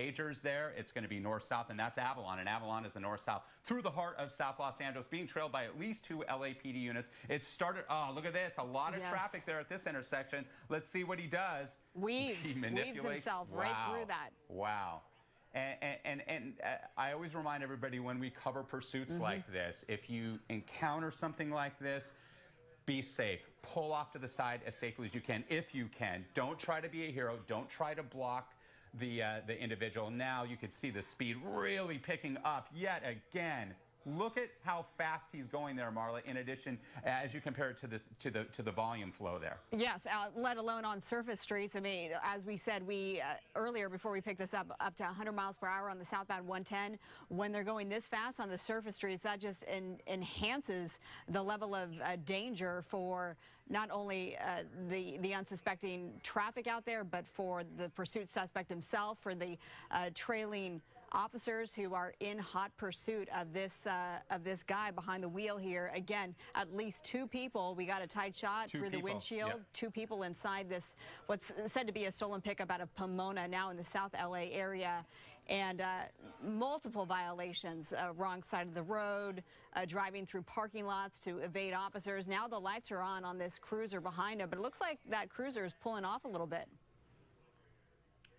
majors there. It's going to be north-south, and that's Avalon. And Avalon is the north-south through the heart of South Los Angeles, being trailed by at least 2 LAPD units. It started, oh, look at this, a lot of traffic there at this intersection. Let's see what he does. Weaves himself right through that. Wow. And I always remind everybody when we cover pursuits like this, if you encounter something like this, be safe. Pull off to the side as safely as you can, if you can. Don't try to be a hero. Don't try to block the individual. Now you could see the speed really picking up yet again. Look at how fast he's going there, Marla, in addition, as you compare it to the volume flow there. Yes, let alone on surface streets. I mean, as we said, earlier before we picked this up to 100 miles per hour on the southbound 110. When they're going this fast on the surface streets, that just enhances the level of danger for not only the unsuspecting traffic out there, but for the pursuit suspect himself, for the trailing officers who are in hot pursuit of this guy behind the wheel here. Again, at least 2 people. We got a tight shot through the windshield. Yep. 2 people inside this, what's said to be a stolen pickup out of Pomona, now in the South LA area. And multiple violations, wrong side of the road, driving through parking lots to evade officers. Now the lights are on this cruiser behind him, but it looks like that cruiser is pulling off a little bit.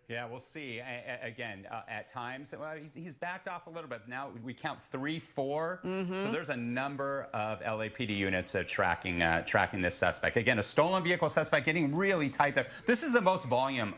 Yeah, we'll see. Again, at times, well, he's backed off a little bit. Now we count 3, 4. So there's a number of LAPD units tracking this suspect. Again, a stolen vehicle suspect getting really tight there. This is the most volume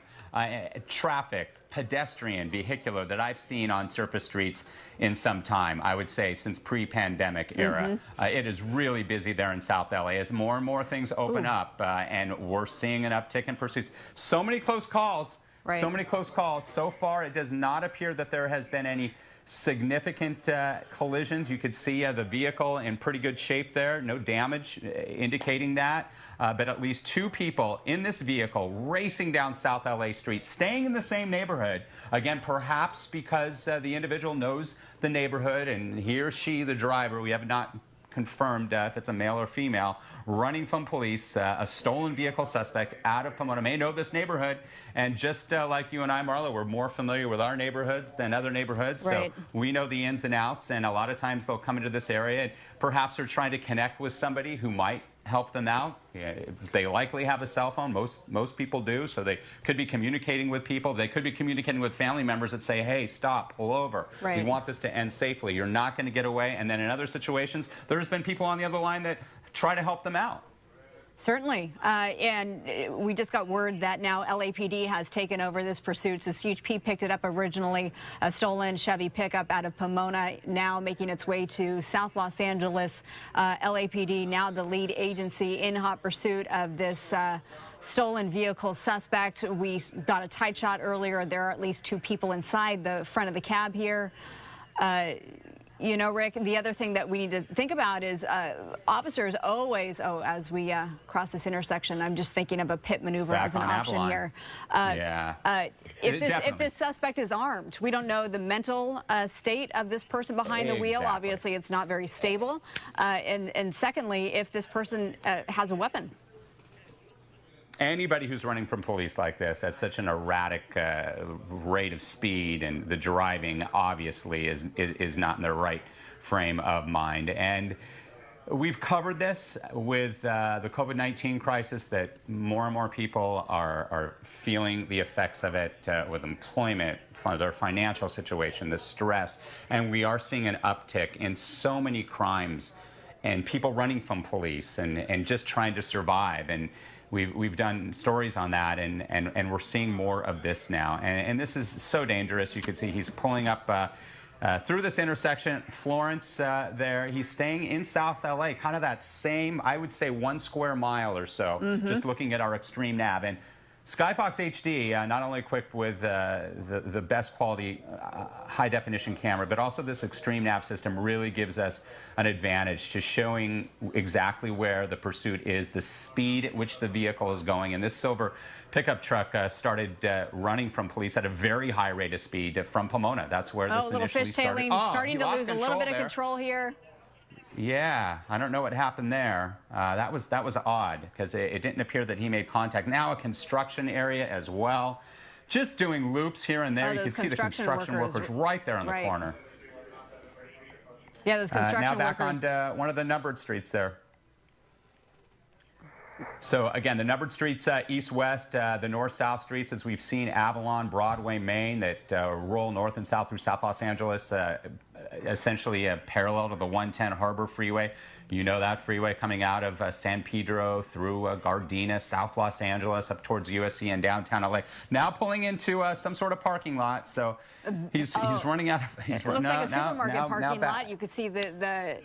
traffic, pedestrian, vehicular that I've seen on surface streets in some time. I would say since pre-pandemic era. It is really busy there in South LA as more and more things open up, and we're seeing an uptick in pursuits. So many close calls. Right. So many close calls. So far, it does not appear that there has been any significant collisions. You could see the vehicle in pretty good shape there. No damage indicating that. But at least 2 people in this vehicle racing down South LA Street, staying in the same neighborhood. Again, perhaps because the individual knows the neighborhood and he or she, the driver, we have not confirmed if it's a male or female, running from police, a stolen vehicle suspect out of Pomona, may know this neighborhood, and just like you and I, Marla, we're more familiar with our neighborhoods than other neighborhoods, so we know the ins and outs, and a lot of times they'll come into this area, and perhaps they're trying to connect with somebody who might help them out. They likely have a cell phone. Most people do, so they could be communicating with people. They could be communicating with family members that say, hey, stop, pull over. We want this to end safely. You're not going to get away. And then in other situations, there's been people on the other line that try to help them out. Certainly, and we just got word that now LAPD has taken over this pursuit. So CHP picked it up originally, a stolen Chevy pickup out of Pomona, now making its way to South Los Angeles. LAPD now the lead agency in hot pursuit of this stolen vehicle suspect. We got a tight shot earlier. There are at least 2 people inside the front of the cab here. You know, Rick, the other thing that we need to think about is officers always, as we cross this intersection, I'm just thinking of a pit maneuver as an option here. If this suspect is armed, we don't know the mental state of this person behind the wheel. Obviously, it's not very stable. And secondly, if this person has a weapon. Anybody who's running from police like this at such an erratic rate of speed, and the driving obviously is not in their right frame of mind. And we've covered this with the COVID-19 crisis, that more and more people are feeling the effects of it with employment, their financial situation, the stress. And we are seeing an uptick in so many crimes and people running from police and just trying to survive. And we've done stories on that, and we're seeing more of this now. And this is so dangerous. You can see he's pulling up through this intersection, Florence there. He's staying in South LA, kind of that same, I would say, 1 square mile or so, just looking at our extreme nav. And Skyfox HD, not only equipped with the best quality high-definition camera, but also this extreme nav system really gives us an advantage to showing exactly where the pursuit is, the speed at which the vehicle is going. And this silver pickup truck started running from police at a very high rate of speed from Pomona. That's where this initially started. Starting to lose a little bit of control here. Yeah, I don't know what happened there. That was odd, because it didn't appear that he made contact. Now a construction area as well. just doing loops here and there. Oh, You can see the construction workers right there in the corner. Yeah, those construction now back workers. on one of the numbered streets there. So again, the numbered streets east-west, the north-south streets, as we've seen, Avalon, Broadway, Main, that roll north and south through South Los Angeles, essentially parallel to the 110 Harbor Freeway. You know that freeway coming out of San Pedro through Gardena, South Los Angeles, up towards USC and downtown LA. Now pulling into some sort of parking lot. So he's running out of. It looks like a supermarket parking lot. You can see the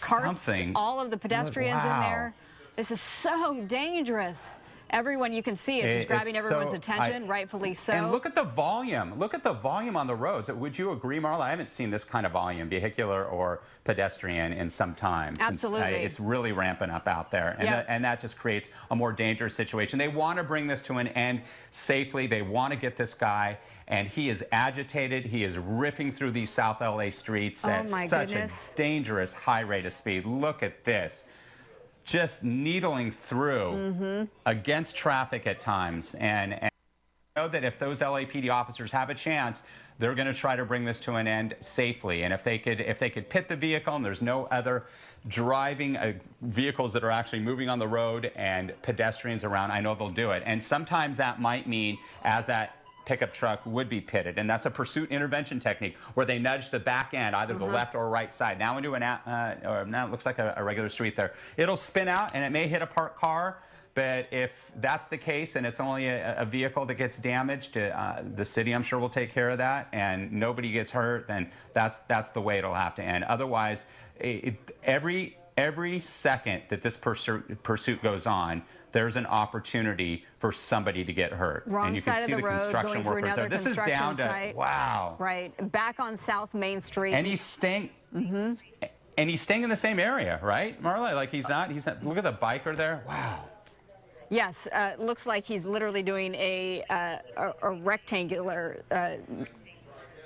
carts, all of the pedestrians in there. This is so dangerous. Everyone you can see it just grabbing everyone's attention, rightfully so. And look at the volume. Look at the volume on the roads. Would you agree, Marla? I haven't seen this kind of volume, vehicular or pedestrian, in some time. Absolutely. It's really ramping up out there. And, and that just creates a more dangerous situation. They want to bring this to an end safely. They want to get this guy. And he is agitated. He is ripping through these South LA streets at such a dangerous high rate of speed. Look at this. Just needling through against traffic at times. And know that if those LAPD officers have a chance, they're going to try to bring this to an end safely. And if they could pit the vehicle and there's no other driving vehicles that are actually moving on the road and pedestrians around, I know they'll do it. And sometimes that might mean, as that pickup truck would be pitted, and that's a pursuit intervention technique where they nudge the back end, either the left or right side. Now into now it looks like a regular street there. It'll spin out and it may hit a parked car, but if that's the case and it's only a vehicle that gets damaged, the city, I'm sure, will take care of that, and nobody gets hurt, then that's the way it'll have to end. Otherwise, every second that this pursuit goes on, there's an opportunity for somebody to get hurt. Wrong and you side can see of the road, construction going workers through there. This is down site. to, wow. Right, back on South Main Street. And he's staying, and he's staying in the same area, right, Marla? Like he's not, look at the biker there, wow. Yes, looks like he's literally doing a rectangular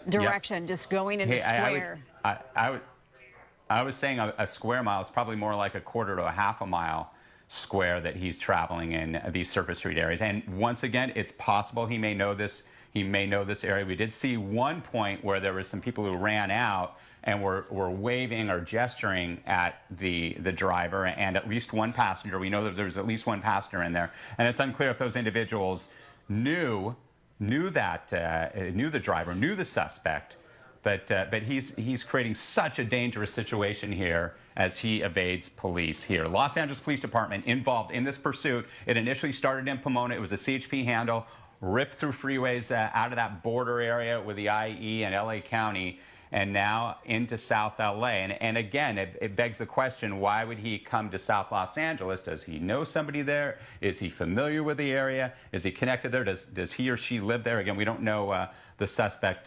direction, just going in a square. I was saying a square mile is probably more like a quarter to a half a mile square that he's traveling in these surface street areas. And once again, it's possible he may know this. He may know this area. We did see one point where there was some people who ran out and were waving or gesturing at the driver and at least one passenger. We know that there was at least one passenger in there, and it's unclear if those individuals knew the driver, knew the suspect. But he's creating such a dangerous situation here as he evades police here. Los Angeles Police Department involved in this pursuit. It initially started in Pomona. It was a CHP handle, ripped through freeways out of that border area with the IE and LA County, and now into South LA. And again, it begs the question, why would he come to South Los Angeles? Does he know somebody there? Is he familiar with the area? Is he connected there? Does he or she live there? Again, we don't know the suspect,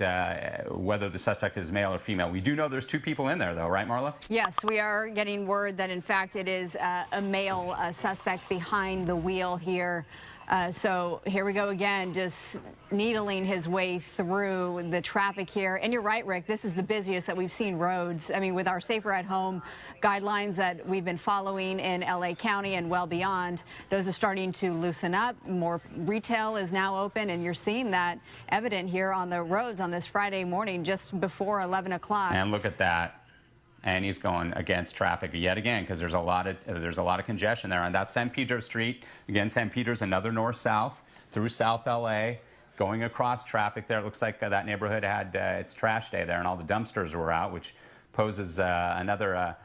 whether the suspect is male or female. We do know there's two people in there, though, right, Marla? Yes, we are getting word that, in fact, it is a male suspect behind the wheel here. So here we go again, just needling his way through the traffic here. And you're right, Rick, this is the busiest that we've seen roads. I mean, with our Safer at Home guidelines that we've been following in LA County and well beyond, those are starting to loosen up. More retail is now open, and you're seeing that evident here on the roads on this Friday morning just before 11 o'clock. And look at that. And he's going against traffic yet again because there's a lot of congestion there on that San Pedro Street. Again, San Pedro's another north-south through South LA, going across traffic there. It looks like that neighborhood had its trash day there, and all the dumpsters were out, which poses another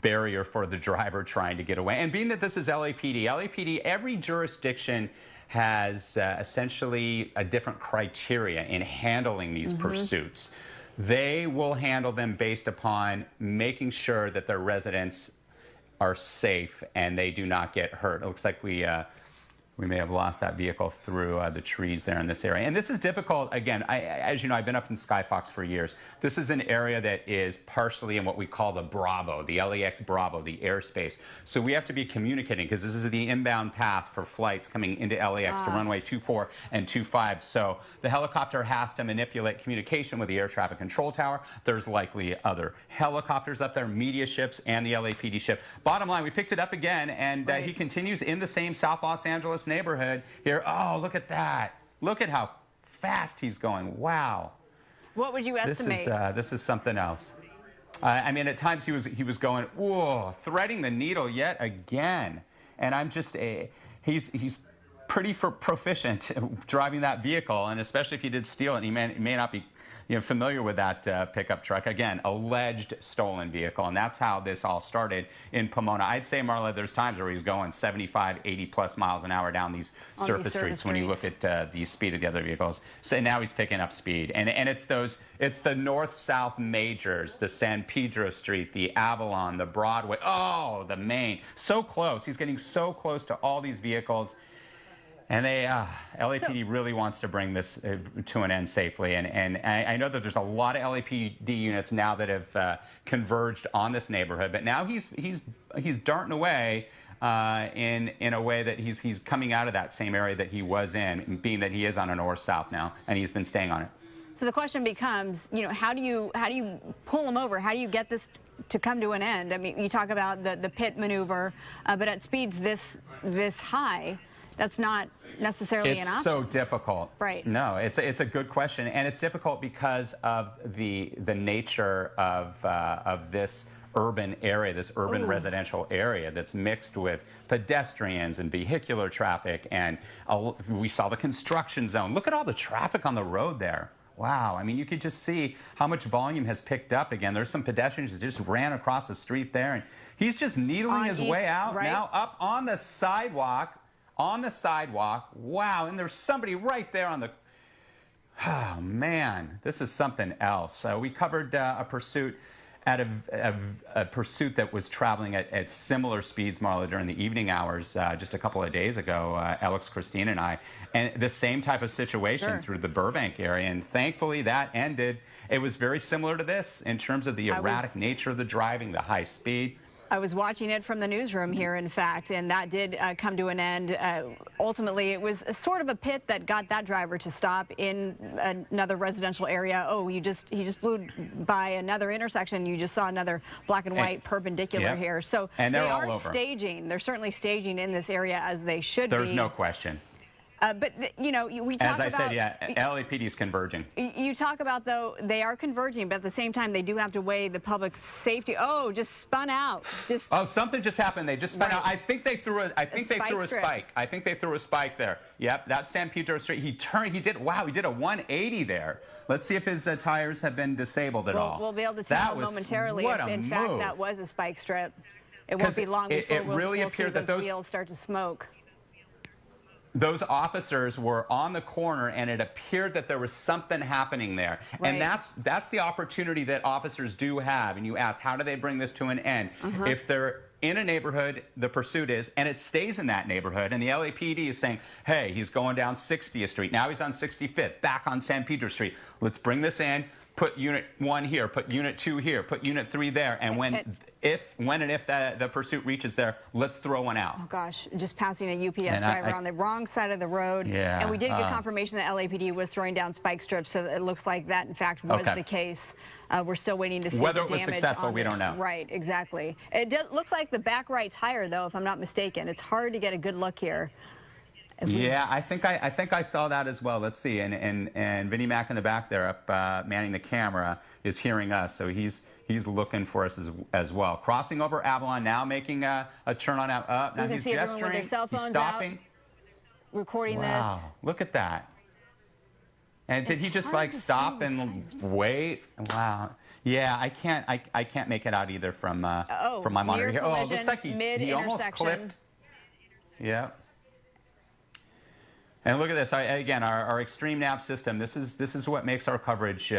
barrier for the driver trying to get away. And being that this is LAPD, every jurisdiction has essentially a different criteria in handling these pursuits. They will handle them based upon making sure that their residents are safe and they do not get hurt. It looks like we may have lost that vehicle through the trees there in this area. And this is difficult. Again, as you know, I've been up in Skyfox for years. This is an area that is partially in what we call the Bravo, the LAX Bravo, the airspace. So we have to be communicating because this is the inbound path for flights coming into LAX to runway 24 and 25. So the helicopter has to manipulate communication with the air traffic control tower. There's likely other helicopters up there, media ships, and the LAPD ship. Bottom line, we picked it up again, and he continues in the same South Los Angeles neighborhood here. Oh, look at that. Look at how fast he's going. Wow. What would you estimate? This is something else. I mean, at times he was going, whoa, threading the needle yet again. And I'm just he's pretty proficient driving that vehicle, and especially if he did steal it, he may not be familiar with that pickup truck. Again, alleged stolen vehicle, and that's how this all started in Pomona. I'd say, Marla, there's times where he's going 75, 80 plus miles an hour down these surface streets when you look at the speed of the other vehicles. So now he's picking up speed, and it's the north-south majors, the San Pedro Street, the Avalon, the Broadway, oh, the Main, so close. He's getting so close to all these vehicles. And LAPD really wants to bring this to an end safely. And I know that there's a lot of LAPD units now that have converged on this neighborhood. But now he's darting away in a way that he's coming out of that same area that he was in, being that he is on a north-south now, and he's been staying on it. So the question becomes, how do you pull him over? How do you get this to come to an end? I mean, you talk about the pit maneuver, but at speeds this high, that's not necessarily an option. It's so difficult. Right. No, it's a good question, and it's difficult because of the nature of this urban area, this urban residential area that's mixed with pedestrians and vehicular traffic, and we saw the construction zone. Look at all the traffic on the road there. Wow, I mean, you could just see how much volume has picked up again. There's some pedestrians that just ran across the street there, and he's just needling his way out now up on the sidewalk. Wow, and there's somebody right there on the, oh man, this is something else. We covered a pursuit a pursuit that was traveling at similar speeds, Marla, during the evening hours just a couple of days ago, Alex, Christine, and I, and the same type of situation through the Burbank area, and thankfully that ended. It was very similar to this in terms of the erratic nature of the driving, the high speed. I was watching it from the newsroom here, in fact, and that did come to an end. Ultimately, it was sort of a pit that got that driver to stop in another residential area. Oh, he just blew by another intersection. You just saw another black and white perpendicular here. So and they are staging. They're certainly staging in this area as they should be. There's no question. But, we talk about... As I said, LAPD is converging. You talk about, though, they are converging, but at the same time, they do have to weigh the public safety. Oh, just spun out. Oh, something just happened. They just spun out. I think they threw a spike. I think they threw a spike there. Yep, that's San Pedro Street. He did a 180 there. Let's see if his tires have been disabled at all. We'll be able to tell momentarily if, in fact, that was a spike strip. It won't be long before we'll see those wheels start to smoke. Those officers were on the corner, and it appeared that there was something happening there. And that's the opportunity that officers do have. And you asked, how do they bring this to an end? If they're in a neighborhood, the pursuit is, and it stays in that neighborhood, and the LAPD is saying, hey, he's going down 60th Street. Now he's on 65th, back on San Pedro Street. Let's bring this in, put Unit 1 here, put Unit 2 here, put Unit 3 there, and when and if the pursuit reaches there, let's throw one out. Oh, gosh, just passing a UPS driver on the wrong side of the road. Yeah, and we did get confirmation that LAPD was throwing down spike strips, so it looks like that, in fact, was the case. We're still waiting to see whether the it was damage successful. We don't know. Right, exactly. It looks like the back right tire, though, if I'm not mistaken. It's hard to get a good look here. Yeah, I think I saw that as well. Let's see, and Vinnie Mac in the back there, up manning the camera, is hearing us, so he's looking for us as well. Crossing over Avalon now, making a turn on up. Now he's gesturing. He's stopping. Out, recording this. Wow, look at that. And did he just like stop and wait? Wow. Yeah, I can't make it out either from my monitor here. Oh, it looks like he almost clipped. Yeah. And look at this. Again, our extreme nav system. This is what makes our coverage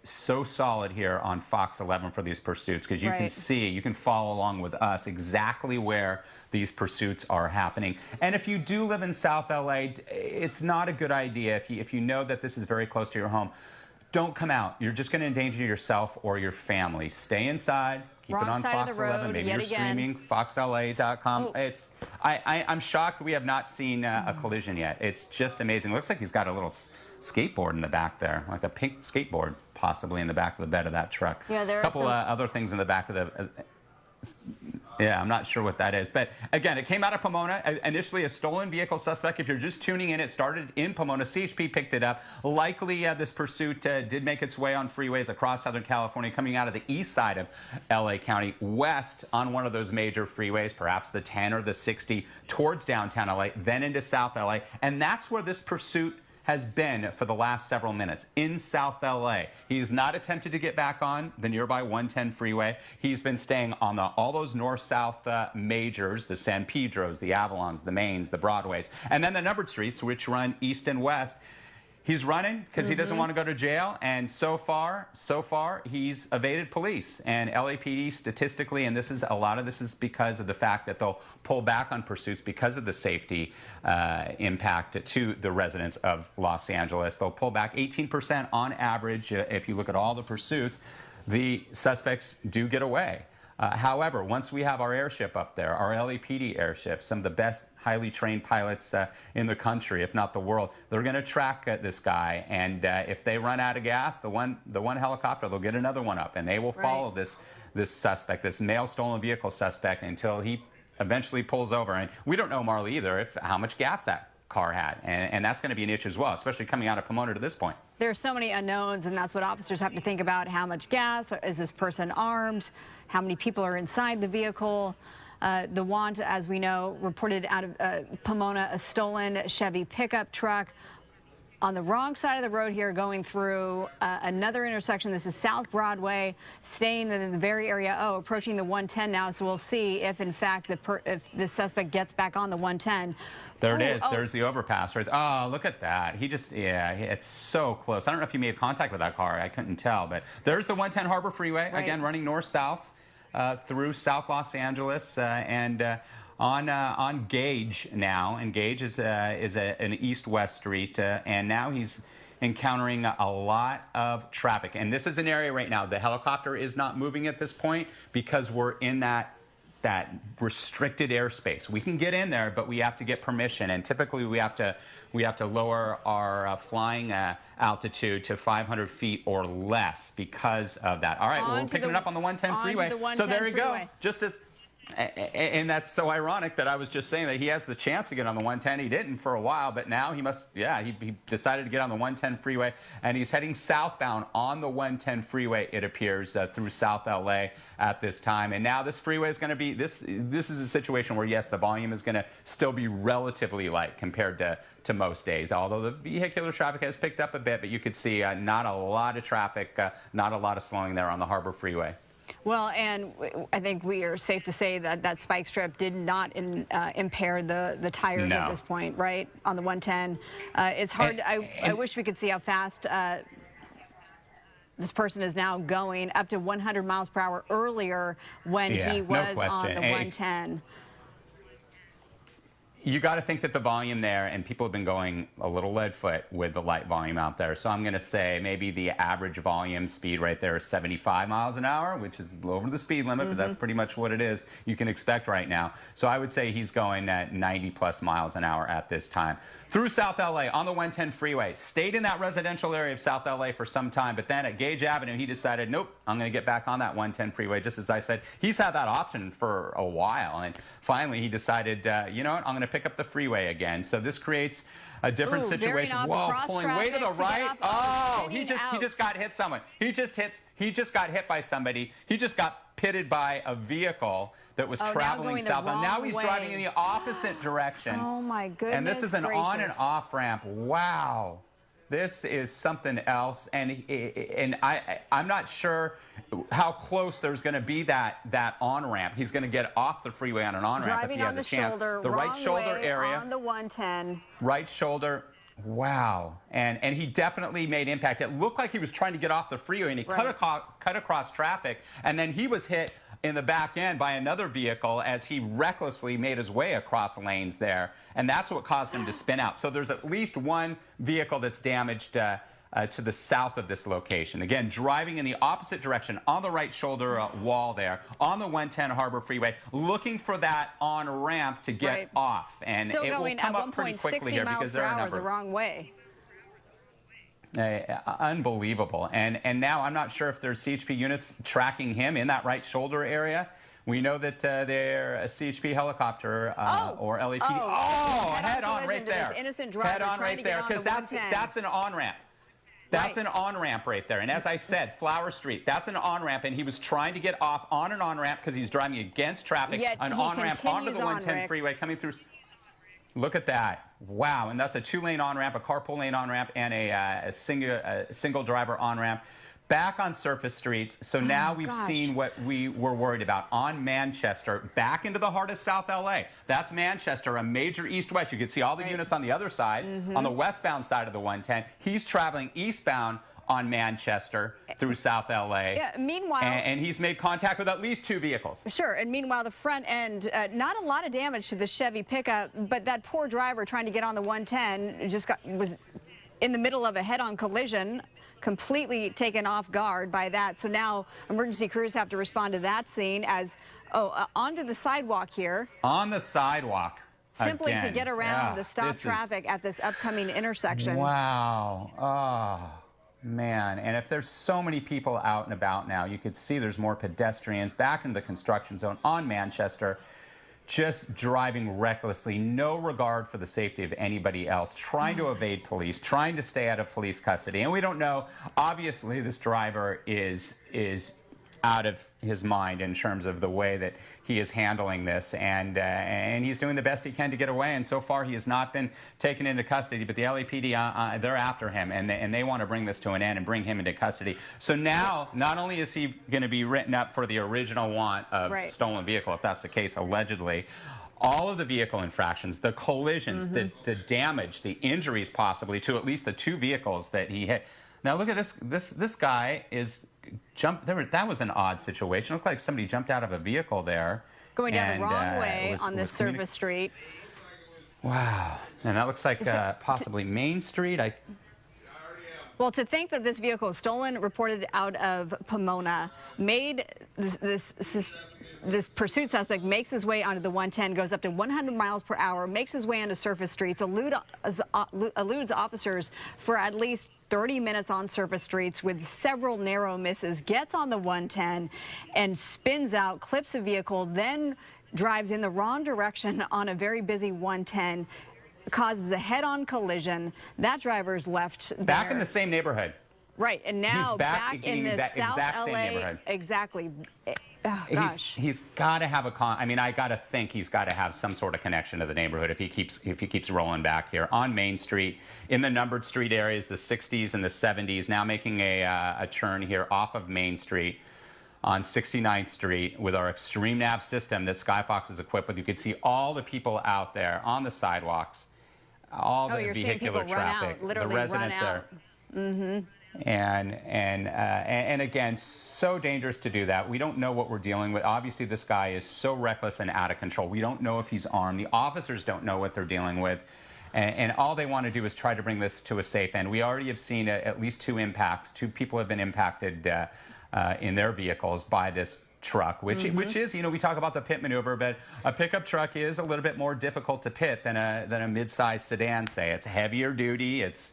so solid here on Fox 11 for these pursuits, because you can see, you can follow along with us exactly where these pursuits are happening. And if you do live in South LA, it's not a good idea if you know that this is very close to your home. Don't come out. You're just going to endanger yourself or your family. Stay inside. Keep it on Fox 11. Maybe you're streaming foxla.com. I'm shocked we have not seen a collision yet. It's just amazing. It looks like he's got a little skateboard in the back there, like a pink skateboard possibly in the back of the bed of that truck. Yeah, there a couple other things in the back of the... Yeah, I'm not sure what that is. But again, it came out of Pomona. Initially a stolen vehicle suspect. If you're just tuning in, it started in Pomona. CHP picked it up. Likely this pursuit did make its way on freeways across Southern California, coming out of the east side of LA County, west on one of those major freeways, perhaps the 10 or the 60, towards downtown LA, then into South LA. And that's where this pursuit has been for the last several minutes, in South LA. He's not attempted to get back on the nearby 110 freeway. He's been staying on all those north-south majors, the San Pedros, the Avalons, the Mains, the Broadways, and then the numbered streets, which run east and west. He's running because he doesn't want to go to jail, and so far, he's evaded police. And LAPD statistically, and a lot of this is because of the fact that they'll pull back on pursuits because of the safety impact to the residents of Los Angeles. They'll pull back 18% on average. If you look at all the pursuits, the suspects do get away. However, once we have our airship up there, our LAPD airship, some of the best highly trained pilots in the country, if not the world, they're going to track this guy. And if they run out of gas, the one helicopter, they'll get another one up, and they will follow this suspect, this male stolen vehicle suspect, until he eventually pulls over. And we don't know, Marley, either, how much gas that car had, and that's going to be an issue as well, especially coming out of Pomona to this point. There are so many unknowns, and that's what officers have to think about. How much gas? Is this person armed? How many people are inside the vehicle? The want, as we know, reported out of Pomona, a stolen Chevy pickup truck on the wrong side of the road here, going through another intersection. This is South Broadway, staying in the very area, approaching the 110 now. So we'll see if, in fact, if the suspect gets back on the 110. There it is. There's the overpass. Right. Oh, look at that. It's so close. I don't know if he made contact with that car. I couldn't tell. But there's the 110 Harbor Freeway, again, running north-south through South Los Angeles and on Gage now. And Gage is an east-west street, and now he's encountering a lot of traffic. And this is an area right now. The helicopter is not moving at this point because we're in that restricted airspace. We can get in there, but we have to get permission, and typically we have to lower our flying altitude to 500 feet or less because of that. All right, well, we're picking it up on the 110 freeway. So there you go. Just as, and that's so ironic that I was just saying that he has the chance to get on the 110. He didn't for a while, but now he must. Yeah, he decided to get on the 110 freeway, and he's heading southbound on the 110 freeway. It appears through South LA at this time. And now this freeway is going to be this is a situation where, yes, the volume is going to still be relatively light compared to most days, although the vehicular traffic has picked up a bit. But you could see not a lot of traffic, not a lot of slowing there on the Harbor Freeway. Well, and I think we are safe to say that that spike strip did not impair the tires at this point, right, on the 110. It's hard. I wish we could see how fast this person is now going, up to 100 miles per hour earlier when he was on the 110. You got to think that the volume there, and people have been going a little lead foot with the light volume out there. So I'm going to say maybe the average volume speed right there is 75 miles an hour, which is over the speed limit, but that's pretty much what it is you can expect right now. So I would say he's going at 90 plus miles an hour at this time. Through South LA on the 110 freeway, stayed in that residential area of South LA for some time, but then at Gage Avenue, he decided, nope, I'm going to get back on that 110 freeway. Just as I said, he's had that option for a while, and finally he decided, you know what, I'm going to pick up the freeway again. So this creates a different situation. Whoa, pulling way to the right. Oh, he just got hit someone. He just got hit by somebody. He just got pitted by a vehicle that was traveling southbound. Now he's driving in the opposite direction. Oh my goodness. And this is an on and off ramp. Wow. This is something else, and I'm not sure how close there's going to be that on ramp. He's going to get off the freeway on an on ramp if he has a chance. The right shoulder area on the 110. Right shoulder. Wow. And he definitely made impact. It looked like he was trying to get off the freeway, and he cut across traffic, and then he was hit in the back end by another vehicle as he recklessly made his way across lanes there, and that's what caused him to spin out. So there's at least one vehicle that's damaged to the south of this location. Again, driving in the opposite direction on the right shoulder wall there on the 110 Harbor Freeway, looking for that on ramp to get off, and still it will come up pretty quickly here because there are a number. The wrong way. Unbelievable. And now I'm not sure if there's CHP units tracking him in that right shoulder area. We know that they're a CHP helicopter or LAPD. Head-on right there. Innocent driver Head-on right there, because that's an on-ramp. That's an on-ramp right there. And as I said, Flower Street, that's an on-ramp. And he was trying to get off on an on-ramp because he's driving against traffic. Yet an on-ramp onto the 110 freeway coming through. Look at that. Wow. And that's a 2-lane on-ramp, a carpool lane on-ramp, and a single driver on-ramp. Back on surface streets. So now we've seen what we were worried about on Manchester, back into the heart of South LA. That's Manchester, a major east-west. You can see all the units on the other side, on the westbound side of the 110. He's traveling eastbound on Manchester through South LA. Yeah, meanwhile, and he's made contact with at least 2 vehicles. Sure, and meanwhile, the front end, not a lot of damage to the Chevy pickup, but that poor driver trying to get on the 110 was in the middle of a head-on collision, completely taken off guard by that. So now emergency crews have to respond to that scene as, onto the sidewalk here. On the sidewalk. Simply again. To get around the stop traffic at this upcoming intersection. Wow. Oh, man. And if there's so many people out and about now, you could see there's more pedestrians back in the construction zone on Manchester, just driving recklessly, no regard for the safety of anybody else, trying to evade police, trying to stay out of police custody. And we don't know. Obviously, this driver is out of his mind in terms of the way that he is handling this, and he's doing the best he can to get away. And so far, he has not been taken into custody. But the LAPD, they're after him, and they want to bring this to an end and bring him into custody. So now, not only is he going to be written up for the original want of stolen vehicle, if that's the case, allegedly, all of the vehicle infractions, the collisions, the damage, the injuries possibly to at least the 2 vehicles that he hit. Now look at this. This guy is jumped. That was an odd situation. It looked like somebody jumped out of a vehicle there. Going down the wrong way on this surface street. Wow. And that looks like possibly Main Street. Well, to think that this vehicle is stolen, reported out of Pomona, made this pursuit suspect makes his way onto the 110, goes up to 100 miles per hour, makes his way onto surface streets, eludes officers for at least 30 minutes on surface streets with several narrow misses, gets on the 110 and spins out, clips a vehicle, then drives in the wrong direction on a very busy 110, causes a head-on collision. That driver's left back in the same neighborhood. Right, and now he's back in the South LA neighborhood. Exactly. Oh, gosh. He's got to have I got to think he's got to have some sort of connection to the neighborhood if he keeps rolling back here on Main Street in the numbered street areas, the 60s and the 70s. Now making a turn here off of Main Street on 69th Street with our extreme nav system that Skyfox is equipped with. You can see all the people out there on the sidewalks, all the vehicular traffic, the residents there. And again, so dangerous to do that. We don't know what we're dealing with. Obviously, this guy is so reckless and out of control. We don't know if he's armed. The officers don't know what they're dealing with. And all they want to do is try to bring this to a safe end. We already have seen at least 2 impacts. 2 people have been impacted in their vehicles by this truck, which is, we talk about the pit maneuver, but a pickup truck is a little bit more difficult to pit than a mid-sized sedan, say. It's heavier duty. It's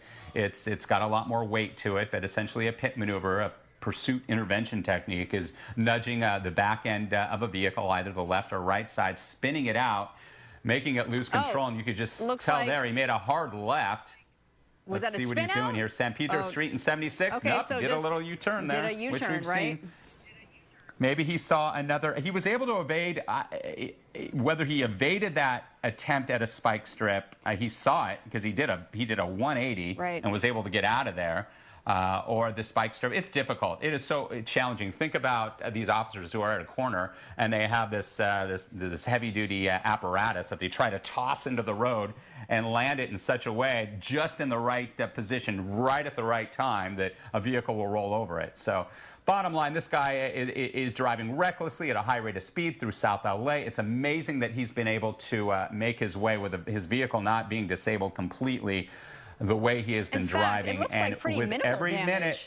got a lot more weight to it, but essentially a pit maneuver, a pursuit intervention technique, is nudging the back end of a vehicle, either the left or right side, spinning it out, making it lose control, and you could just tell there he made a hard left. Let's see what he's doing here. San Pedro Street and 76. Okay, nope, so did a little U-turn there. Did a U-turn, right? Seen. Maybe he saw another. He was able to evade. Whether he evaded that attempt at a spike strip, he saw it because he did a 180 and was able to get out of there. Or the spike strip. It's difficult. It is so challenging. Think about these officers who are at a corner and they have this heavy-duty apparatus that they try to toss into the road and land it in such a way, just in the right position, right at the right time, that a vehicle will roll over it. So, bottom line, this guy is driving recklessly at a high rate of speed through South LA. It's amazing that he's been able to make his way with his vehicle not being disabled completely, the way he has been driving. It looks and like pretty with minimal every damage. minute.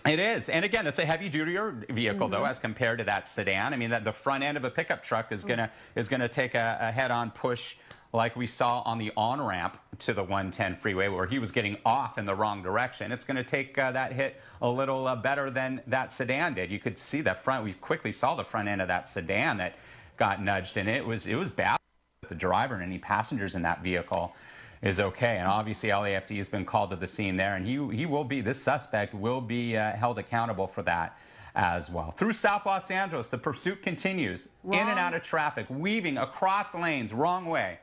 It is. And again, it's a heavy-duty vehicle, though, as compared to that sedan. I mean, the front end of a pickup truck is gonna take a head-on push like we saw on the on-ramp to the 110 freeway where he was getting off in the wrong direction. It's going to take that hit a little better than that sedan did. You could see the front. We quickly saw the front end of that sedan that got nudged, and it was bad. The driver and any passengers in that vehicle is okay. And obviously LAFD has been called to the scene there, and this suspect will be held accountable for that as well. Through South Los Angeles, the pursuit continues. In and out of traffic, weaving across lanes, wrong way.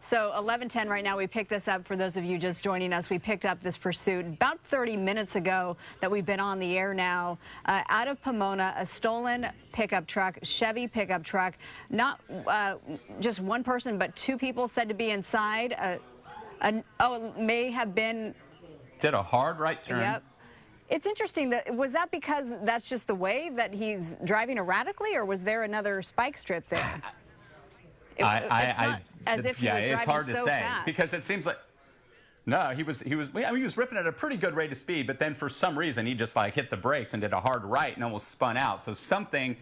So 11:10 right now. We picked this up for those of you just joining us. We picked up this pursuit about 30 minutes ago that we've been on the air now. Out of Pomona, a stolen pickup truck, Chevy pickup truck. Not just one person, but two people said to be inside. It may have been. Did a hard right turn. Yep. It's interesting was that because that's just the way that he's driving erratically, or was there another spike strip there? It's not as if he was driving it's hard to so say fast. because it seems like he was ripping at a pretty good rate of speed, but then for some reason he just like hit the brakes and did a hard right and almost spun out. So something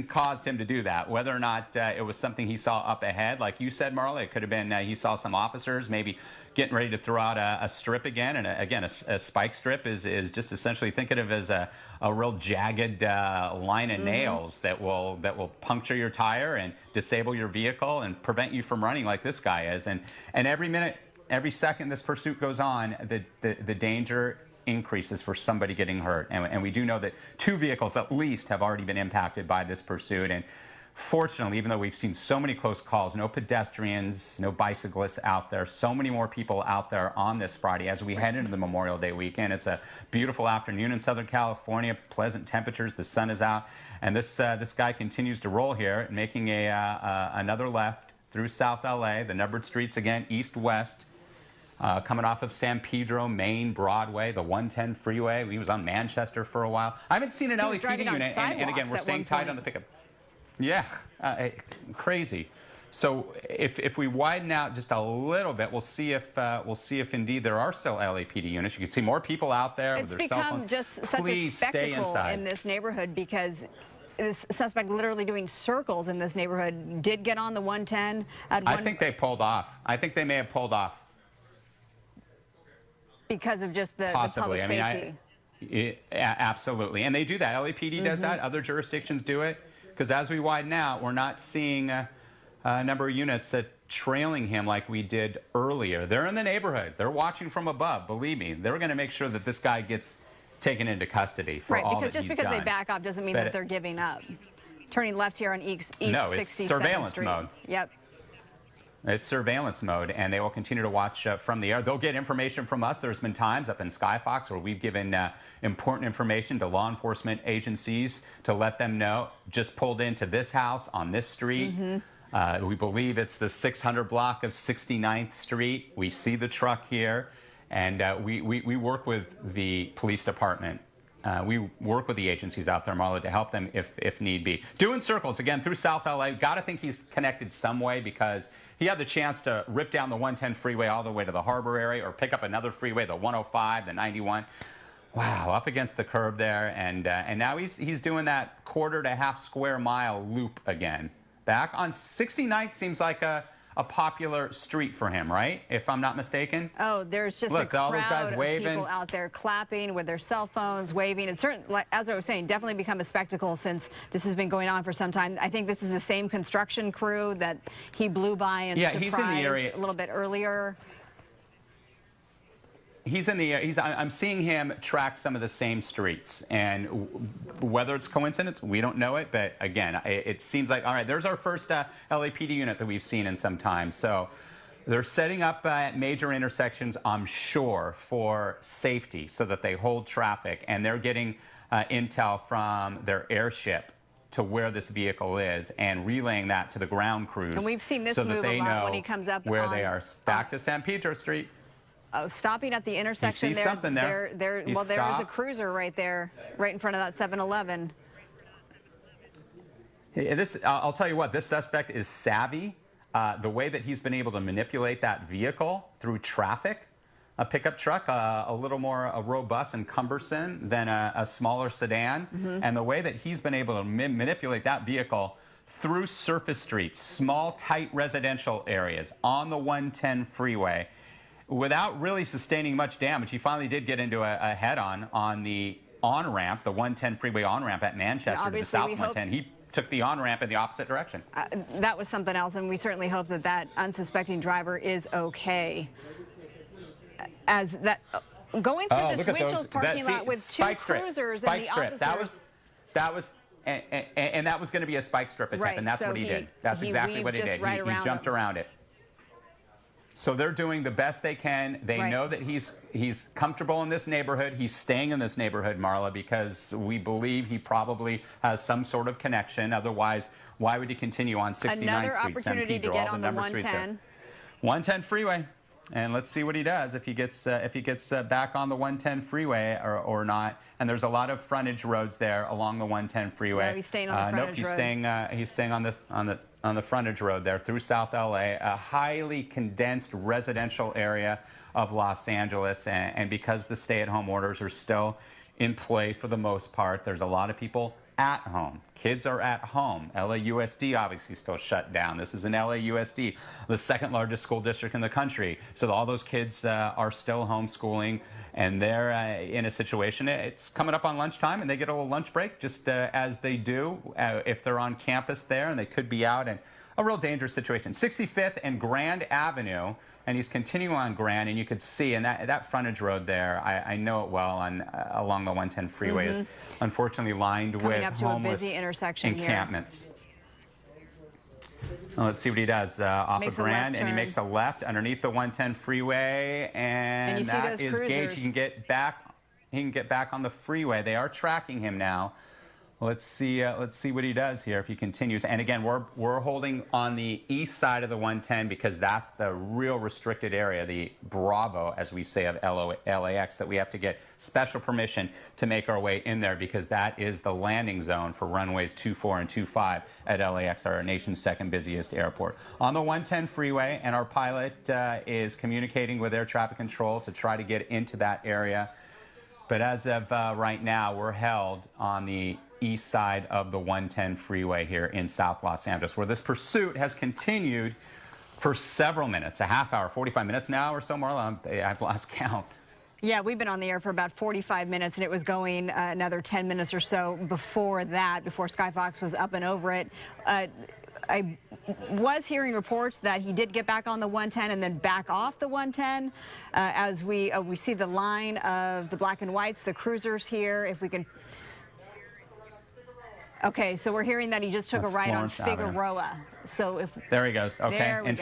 caused him to do that. Whether or not it was something he saw up ahead, like you said, Marla, it could have been he saw some officers maybe getting ready to throw out a strip again. And again, a spike strip is just essentially, think of it as a real jagged line of nails that will puncture your tire and disable your vehicle and prevent you from running like this guy is. And every minute, every second this pursuit goes on, the danger increases for somebody getting hurt. And we do know that 2 vehicles at least have already been impacted by this pursuit. And fortunately, even though we've seen so many close calls, no pedestrians, no bicyclists out there, so many more people out there on this Friday as we head into the Memorial Day weekend. It's a beautiful afternoon in Southern California, pleasant temperatures, the sun is out, and this guy continues to roll here, making another left through South LA, the numbered streets again, east-west, coming off of San Pedro, Main, Broadway, the 110 freeway. He was on Manchester for a while. I haven't seen an LAPD unit, and again, we're staying tight on the pickup. Yeah, crazy. So if we widen out just a little bit, we'll see if indeed there are still LAPD units. You can see more people out there with their cell phones. It's become just such a spectacle in this neighborhood because this suspect literally doing circles in this neighborhood did get on the 110. I think they pulled off. I think they may have pulled off. Because of just the public safety. Absolutely. And they do that. LAPD does that. Other jurisdictions do it. Because as we widen out, we're not seeing a number of units trailing him like we did earlier. They're in the neighborhood. They're watching from above. Believe me, they're going to make sure that this guy gets taken into custody for all that he's done. Right, because just because they back off doesn't mean that they're giving up. Turning left here on East 67th Street. Surveillance mode. Yep. It's surveillance mode, and they will continue to watch from the air. They'll get information from us. There's been times up in Skyfox where we've given important information to law enforcement agencies to let them know, just pulled into this house on this street. We believe it's the 600 block of 69th Street. We see the truck here, and we work with the police department. We work with the agencies out there, Marla, to help them if need be. Doing circles, again, through South LA. Got to think he's connected some way because he had the chance to rip down the 110 freeway all the way to the harbor area or pick up another freeway, the 105, the 91. Wow, up against the curb there. And now he's doing that quarter to half square mile loop again. Back on 69th seems like a popular street for him, right? If I'm not mistaken. Oh, there's just a crowd of people out there clapping with their cell phones, waving. And certainly, as I was saying, definitely become a spectacle since this has been going on for some time. I think this is the same construction crew that he blew by and surprised he's in the area a little bit earlier. He's in the air. I'm seeing him track some of the same streets, and whether it's coincidence, we don't know it. But again, it seems like all right. There's our first LAPD unit that we've seen in some time. So they're setting up at major intersections, I'm sure, for safety, so that they hold traffic, and they're getting intel from their airship to where this vehicle is and relaying that to the ground crews. And we've seen this so move that they a lot know when he comes up where they are. Back to San Pedro Street. Oh, stopping at the intersection you see something there. Well, there is a cruiser right there, right in front of that 7-Eleven. I'll tell you what, this suspect is savvy. The way that he's been able to manipulate that vehicle through traffic, a pickup truck, a little more robust and cumbersome than a smaller sedan, and the way that he's been able to manipulate that vehicle through surface streets, small, tight residential areas on the 110 freeway without really sustaining much damage. He finally did get into a head-on the on-ramp, the 110 freeway on-ramp at Manchester to the south 110. He took the on-ramp in the opposite direction. That was something else, and we certainly hope that that unsuspecting driver is okay. As that going through this Winchell's parking lot with two cruisers and the officers. That was and that was going to be a spike strip attempt, and that's what he did. That's exactly what he did. He jumped around it. So they're doing the best they can. They know that he's comfortable in this neighborhood. He's staying in this neighborhood, Marla, because we believe he probably has some sort of connection. Otherwise, why would he continue on 69th Street? Another opportunity to get on the 110. 110 freeway. And let's see what he does if he gets back on the 110 freeway or not. And there's a lot of frontage roads there along the 110 freeway. No, he's staying on the frontage road. He's staying on the frontage road there through South LA, a highly condensed residential area of Los Angeles. And because the stay-at-home orders are still in play for the most part, there's a lot of people at home. Kids are at home. LAUSD obviously still shut down. This is an LAUSD, the second largest school district in the country. So all those kids are still homeschooling, and they're in a situation. It's coming up on lunchtime, and they get a little lunch break, just as they do if they're on campus there, and they could be out in a real dangerous situation. 65th and Grand Avenue. And he's continuing on Grand, and you could see, and that frontage road there, I know it well, along the 110 freeway is unfortunately lined with homeless encampments. Well, let's see what he does off of Grand, and he makes a left underneath the 110 freeway, and that is Gage. He can get back. He can get back on the freeway. They are tracking him now. Let's see what he does here if he continues. And again, we're holding on the east side of the 110 because that's the real restricted area, the Bravo, as we say, of LAX, that we have to get special permission to make our way in there because that is the landing zone for runways 24 and 25 at LAX, our nation's second busiest airport. On the 110 freeway, and our pilot is communicating with air traffic control to try to get into that area. But as of right now, we're held on the east side of the 110 freeway here in South Los Angeles, where this pursuit has continued for several minutes, a half hour, 45 minutes now or so, Marla. I've lost count. Yeah, we've been on the air for about 45 minutes, and it was going another 10 minutes or so before that, before Sky Fox was up and over it. I was hearing reports that he did get back on the 110 and then back off the 110 as we see the line of the black and whites, the cruisers here. If we can. Okay, so we're hearing that he just took a right on Figueroa. So if there he goes. Okay, and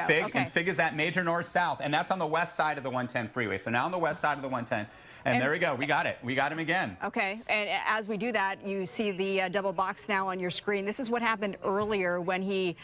Fig is that major north-south, and that's on the west side of the 110 freeway. So now on the west side of the 110. And there we go. We got it. We got him again. Okay. And as we do that, you see the double box now on your screen. This is what happened earlier when he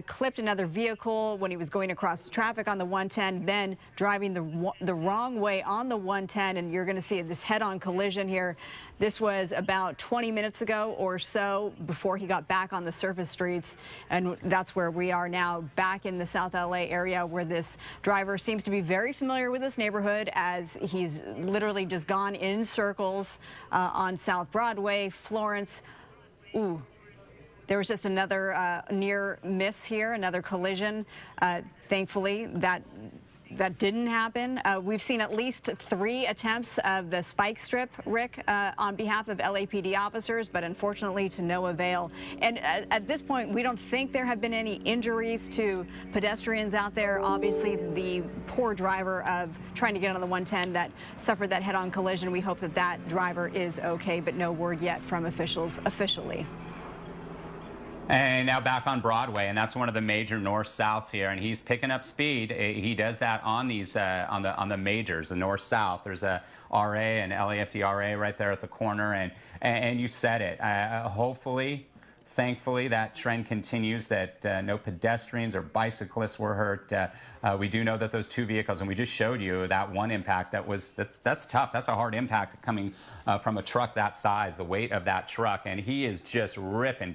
clipped another vehicle when he was going across traffic on the 110, then driving the wrong way on the 110. And you're going to see this head-on collision here. This was about 20 minutes ago or so before he got back on the surface streets. And that's where we are now, back in the South LA area, where this driver seems to be very familiar with this neighborhood, as he's literally just gone in circles on South Broadway, Florence. Ooh, there was just another near miss here, another collision. Thankfully, that didn't happen. We've seen at least 3 attempts of the spike strip, Rick, on behalf of LAPD officers, but unfortunately to no avail. And at this point, we don't think there have been any injuries to pedestrians out there. Obviously, the poor driver of trying to get on the 110 that suffered that head-on collision, we hope that that driver is okay, but no word yet from officials officially. And now back on Broadway, and that's one of the major north-souths here, and he's picking up speed. He does that on these on the majors, the north-south. There's a RA and LAFD RA right there at the corner, and you said it. Hopefully, thankfully, that trend continues, that no pedestrians or bicyclists were hurt. We do know that those 2 vehicles, and we just showed you that one impact, that's tough. That's a hard impact coming from a truck that size, the weight of that truck. And he is just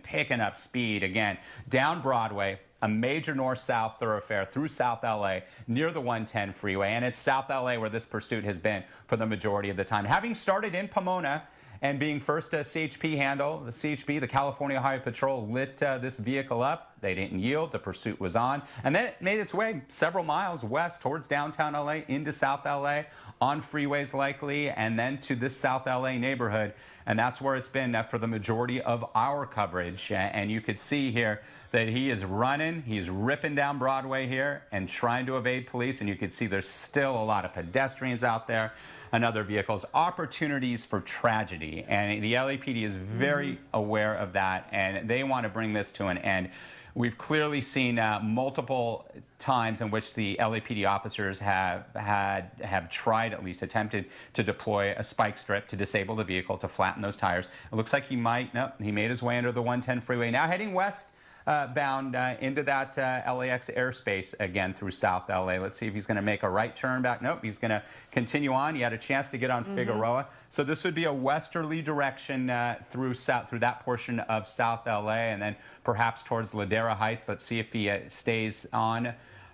picking up speed again down Broadway, a major north-south thoroughfare through South LA near the 110 freeway. And it's South LA where this pursuit has been for the majority of the time. Having started in Pomona And being first CHP handle, the CHP, the California Highway Patrol, lit this vehicle up. They didn't yield. The pursuit was on. And then it made its way several miles west towards downtown LA, into South LA, on freeways likely, and then to this South LA neighborhood. And that's where it's been for the majority of our coverage. And you could see here that he is running, he's ripping down Broadway here and trying to evade police. And you can see there's still a lot of pedestrians out there and other vehicles. Opportunities for tragedy. And the LAPD is very aware of that, and they want to bring this to an end. We've clearly seen multiple times in which the LAPD officers have tried, at least attempted, to deploy a spike strip to disable the vehicle, to flatten those tires. It looks like he might. Nope, he made his way under the 110 freeway. Now heading west bound into that LAX airspace again through South LA. Let's see if he's going to make a right turn back. Nope, he's going to continue on. He had a chance to get on Figueroa. So this would be a westerly direction through that portion of South LA, and then perhaps towards Ladera Heights. Let's see if he stays on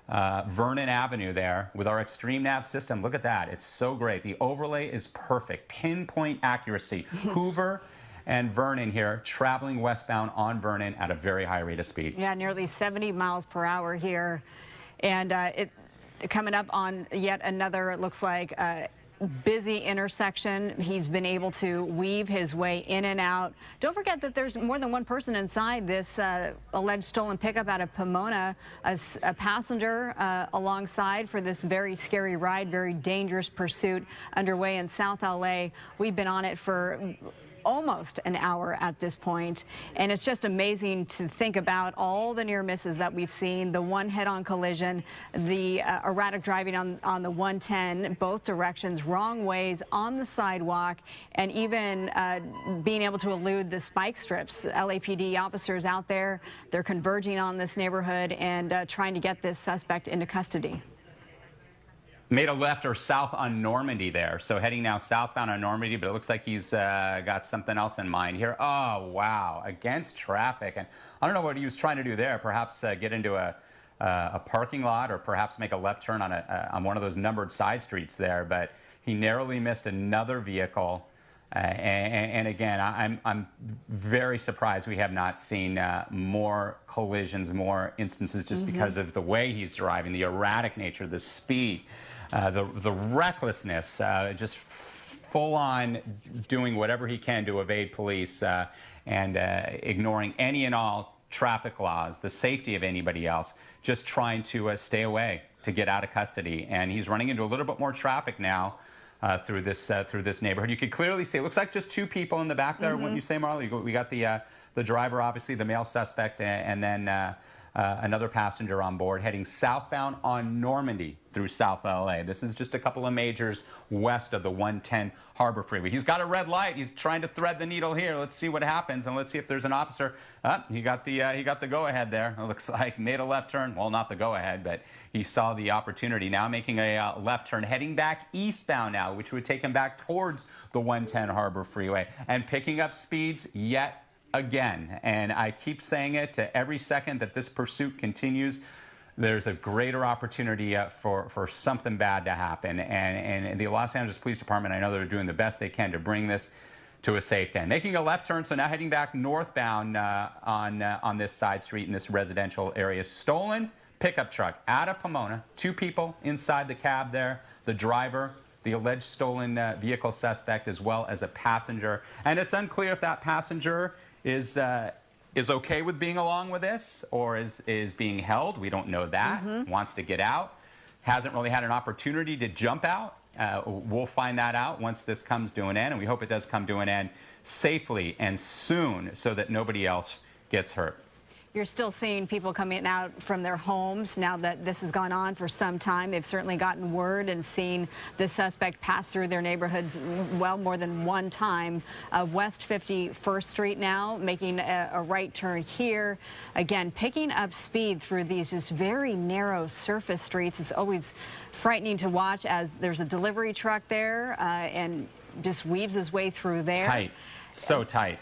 Vernon Avenue there with our Extreme Nav system. Look at that. It's so great. The overlay is perfect. Pinpoint accuracy. Hoover and Vernon here, traveling westbound on Vernon at a very high rate of speed. Yeah, nearly 70 miles per hour here. And coming up on yet another, it looks like, busy intersection. He's been able to weave his way in and out. Don't forget that there's more than one person inside this alleged stolen pickup out of Pomona, a passenger alongside for this very scary ride, very dangerous pursuit underway in South LA. We've been on it for almost an hour at this point, and it's just amazing to think about all the near misses that we've seen. The one head-on collision, the erratic driving on the 110, both directions, wrong ways on the sidewalk, and even being able to elude the spike strips. LAPD officers out there, they're converging on this neighborhood and trying to get this suspect into custody. Made a left or south on Normandy there. So heading now southbound on Normandy, but it looks like he's got something else in mind here. Oh, wow. Against traffic. And I don't know what he was trying to do there. Perhaps get into a parking lot, or perhaps make a left turn on one of those numbered side streets there. But he narrowly missed another vehicle. And again, I'm very surprised we have not seen more collisions, more instances, just because of the way he's driving, the erratic nature, the speed. The recklessness, just full on doing whatever he can to evade police and ignoring any and all traffic laws, the safety of anybody else, just trying to stay away, to get out of custody. And he's running into a little bit more traffic now through this neighborhood. You could clearly see, it looks like just two people in the back there, wouldn't you say, Marley? We got the driver, obviously, the male suspect, and then another passenger on board, heading southbound on Normandy through South LA. This is just a couple of majors west of the 110 Harbor Freeway. He's got a red light. He's trying to thread the needle here. Let's see what happens, and let's see if there's an officer. He got the go-ahead there. It looks like made a left turn. Well, not the go-ahead, but he saw the opportunity. Now making a left turn, heading back eastbound now, which would take him back towards the 110 Harbor Freeway, and picking up speeds yet again. And I keep saying it, every second that this pursuit continues, there's a greater opportunity for something bad to happen. And the Los Angeles Police Department, I know they're doing the best they can to bring this to a safe end. Making a left turn, so now heading back northbound on this side street in this residential area. Stolen pickup truck out of Pomona. Two people inside the cab there. The driver, the alleged stolen vehicle suspect, as well as a passenger. And it's unclear if that passenger is okay with being along with this, or is being held. We don't know that. Wants to get out. Hasn't really had an opportunity to jump out. We'll find that out once this comes to an end, and we hope it does come to an end safely and soon, so that nobody else gets hurt. You're still seeing people coming out from their homes now that this has gone on for some time. They've certainly gotten word and seen the suspect pass through their neighborhoods well more than one time. West 51st Street now, making a right turn here. Again, picking up speed through these just very narrow surface streets. It's always frightening to watch, as there's a delivery truck there and just weaves his way through there. Tight, so tight.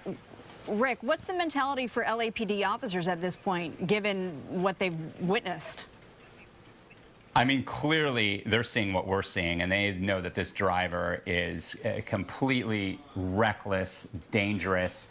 Rick, what's the mentality for LAPD officers at this point, given what they've witnessed? I mean, clearly they're seeing what we're seeing, and they know that this driver is completely reckless, dangerous,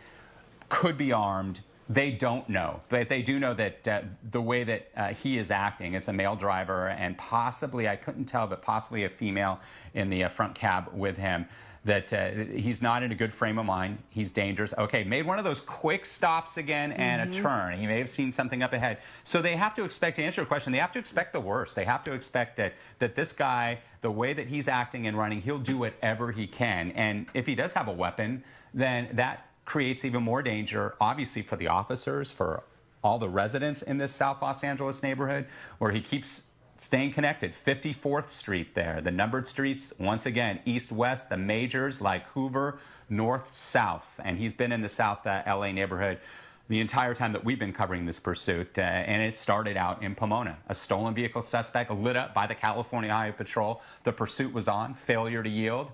could be armed. They don't know, but they do know that the way that he is acting, it's a male driver, and possibly, I couldn't tell, but possibly a female in the front cab with him, that he's not in a good frame of mind. He's dangerous. Okay, made one of those quick stops again and a turn. He may have seen something up ahead. So they have to expect, to answer your question, they have to expect the worst. They have to expect that this guy, the way that he's acting and running, he'll do whatever he can. And if he does have a weapon, then that creates even more danger, obviously, for the officers, for all the residents in this South Los Angeles neighborhood, where he keeps staying connected. 54th Street there, the numbered streets, once again, east-west, the majors like Hoover, north-south. And he's been in the South LA neighborhood the entire time that we've been covering this pursuit. And it started out in Pomona. A stolen vehicle suspect lit up by the California Highway Patrol. The pursuit was on, failure to yield,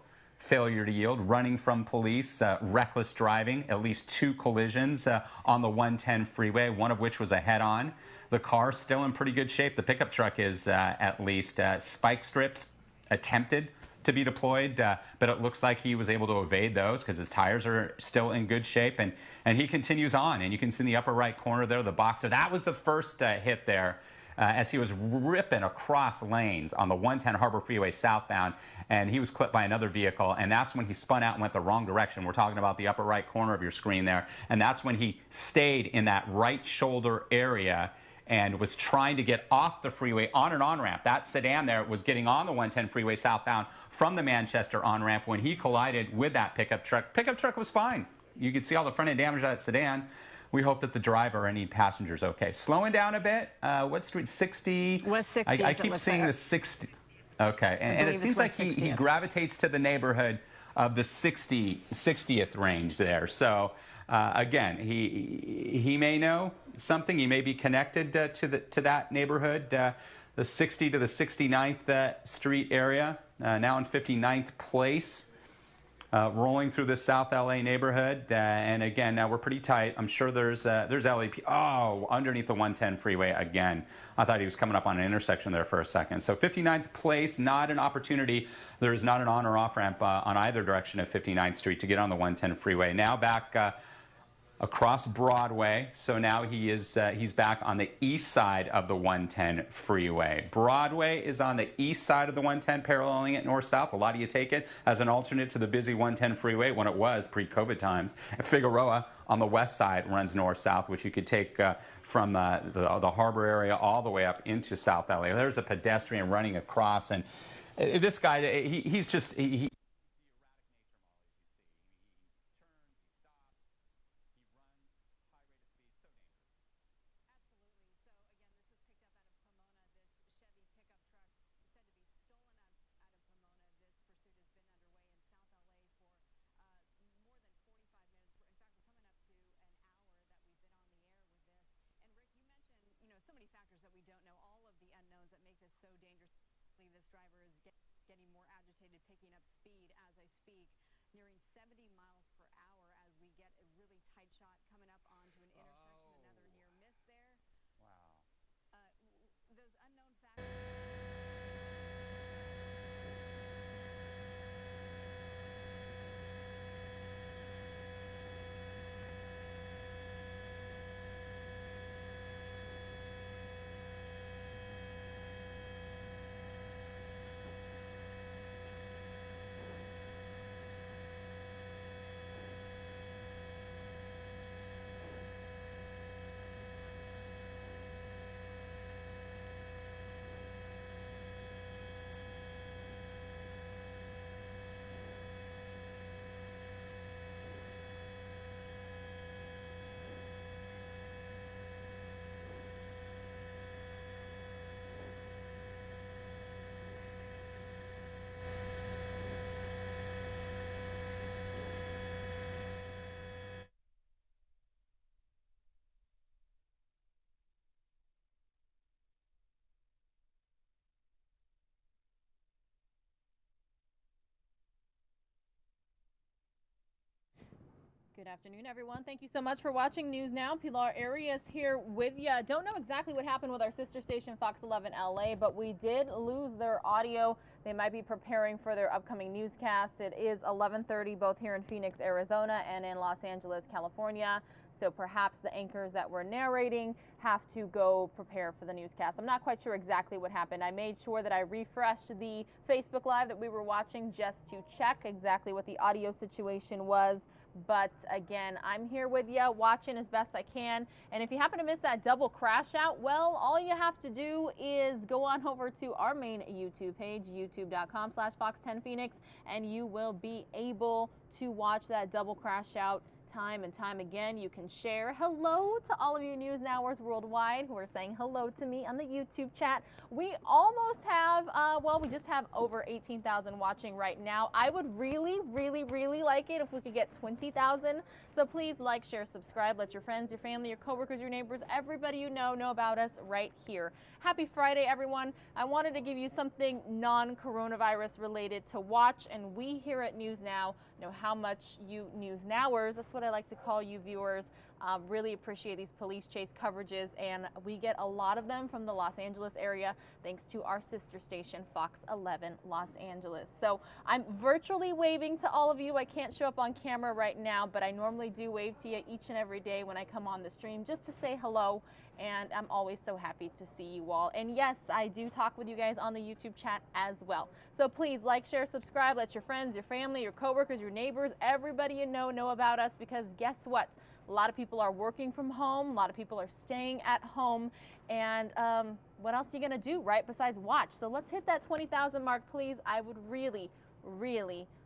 running from police, reckless driving, at least 2 collisions on the 110 freeway, one of which was a head-on. The car still in pretty good shape. The pickup truck is at least. Spike strips attempted to be deployed, but it looks like he was able to evade those because his tires are still in good shape. And he continues on, and you can see in the upper right corner there, the Boxer. That was the first hit there. As he was ripping across lanes on the 110 Harbor Freeway southbound, and he was clipped by another vehicle, and that's when he spun out and went the wrong direction. We're talking about the upper right corner of your screen there, and that's when he stayed in that right shoulder area and was trying to get off the freeway on an on-ramp. That sedan there was getting on the 110 freeway southbound from the Manchester on-ramp when he collided with that pickup truck. Pickup truck was fine. You could see all the front-end damage of that sedan. We hope that the driver or any passengers okay. Slowing down a bit. What street? 60? West 60th. I keep seeing the 60. Okay, and it seems like he gravitates to the neighborhood of the 60th range there. So again, he may know something. He may be connected to that neighborhood, the 60 to the 69th Street area. Now in 59th Place. Rolling through the South LA neighborhood, and again, now we're pretty tight. I'm sure there's LAP. Oh, underneath the 110 freeway again. I thought he was coming up on an intersection there for a second. So 59th Place, not an opportunity. There is not an on or off ramp on either direction of 59th Street to get on the 110 freeway. Now back across Broadway. So now he's back on the east side of the 110 freeway. Broadway is on the east side of the 110, paralleling it north-south. A lot of you take it as an alternate to the busy 110 freeway when it was pre-COVID times. Figueroa on the west side runs north-south, which you could take from the harbor area all the way up into South LA. There's a pedestrian running across, and this guy, he's just... So many factors that we don't know, all of the unknowns that make this so dangerous. This driver is getting more agitated, picking up speed as I speak, nearing 70 miles per hour as we get a really tight shot coming up onto an intersection. Another near miss there. Wow. Those unknown factors. Good afternoon, everyone. Thank you so much for watching News Now. Pilar Arias here with you. Don't know exactly what happened with our sister station, Fox 11 LA, but we did lose their audio. They might be preparing for their upcoming newscast. It is 11:30 both here in Phoenix, Arizona and in Los Angeles, California. So perhaps the anchors that were narrating have to go prepare for the newscast. I'm not quite sure exactly what happened. I made sure that I refreshed the Facebook Live that we were watching just to check exactly what the audio situation was. But again, I'm here with you, watching as best I can. And if you happen to miss that double crash out, well, all you have to do is go on over to our main YouTube page, youtube.com/Fox10Phoenix, and you will be able to watch that double crash out time and time again. You can share. Hello to all of you News Nowers worldwide who are saying hello to me on the YouTube chat. We almost have, we just have over 18,000 watching right now. I would really like it if we could get 20,000. So please like, share, subscribe. Let your friends, your family, your coworkers, your neighbors, everybody you know about us right here. Happy Friday, everyone. I wanted to give you something non-coronavirus related to watch, and we here at News Now know how much you News Nowers, that's what I like to call you viewers, really appreciate these police chase coverages, and we get a lot of them from the Los Angeles area thanks to our sister station, Fox 11 Los Angeles. So I'm virtually waving to all of you. I can't show up on camera right now, but I normally do wave to you each and every day when I come on the stream just to say hello, and I'm always so happy to see you all. And yes, I do talk with you guys on the YouTube chat as well. So please like, share, subscribe, let your friends, your family, your coworkers, your neighbors, everybody you know about us, because guess what? A lot of people are working from home. A lot of people are staying at home. And what else are you going to do, right, besides watch? So let's hit that 20,000 mark, please. I would really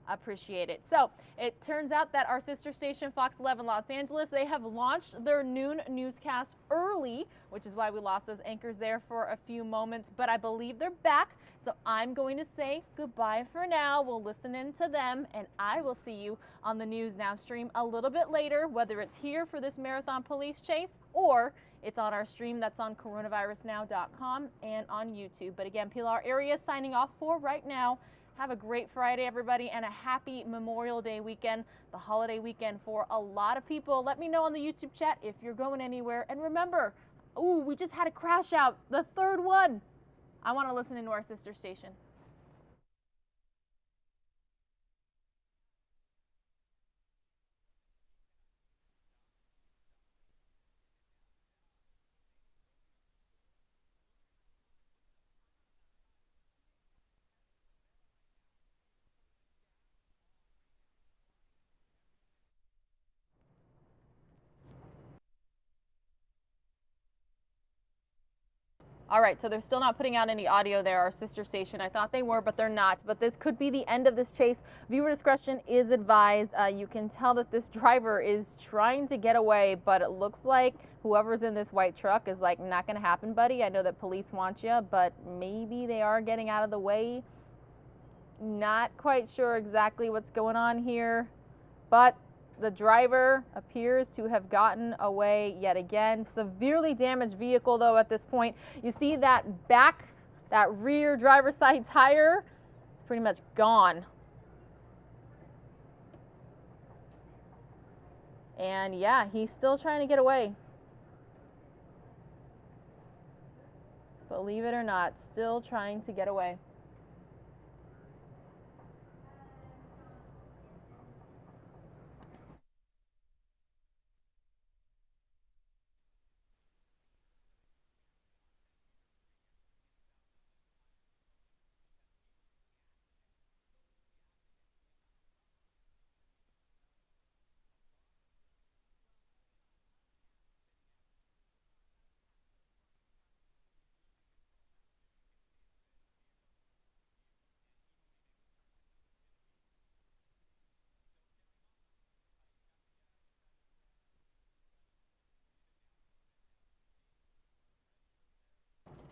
appreciate it. So it turns out that our sister station, Fox 11 Los Angeles, they have launched their noon newscast early, which is why we lost those anchors there for a few moments. But I believe they're back. So I'm going to say goodbye for now. We'll listen in to them, and I will see you on the News Now stream a little bit later, whether it's here for this marathon police chase or it's on our stream that's on coronavirusnow.com and on YouTube. But again, Pilar Arias signing off for right now. Have a great Friday, everybody, and a happy Memorial Day weekend, the holiday weekend for a lot of people. Let me know on the YouTube chat if you're going anywhere. And remember, we just had a crash out, the third one. I want to listen into our sister station. All right, so they're still not putting out any audio there, our sister station. I thought they were, but they're not. But this could be the end of this chase. Viewer discretion is advised. You can tell that this driver is trying to get away, but it looks like whoever's in this white truck is like, not going to happen, buddy. I know that police want you, but maybe they are getting out of the way. Not quite sure exactly what's going on here, but the driver appears to have gotten away yet again. Severely damaged vehicle, though, at this point. You see that rear driver's side tire is pretty much gone. And yeah, he's still trying to get away. Believe it or not, still trying to get away.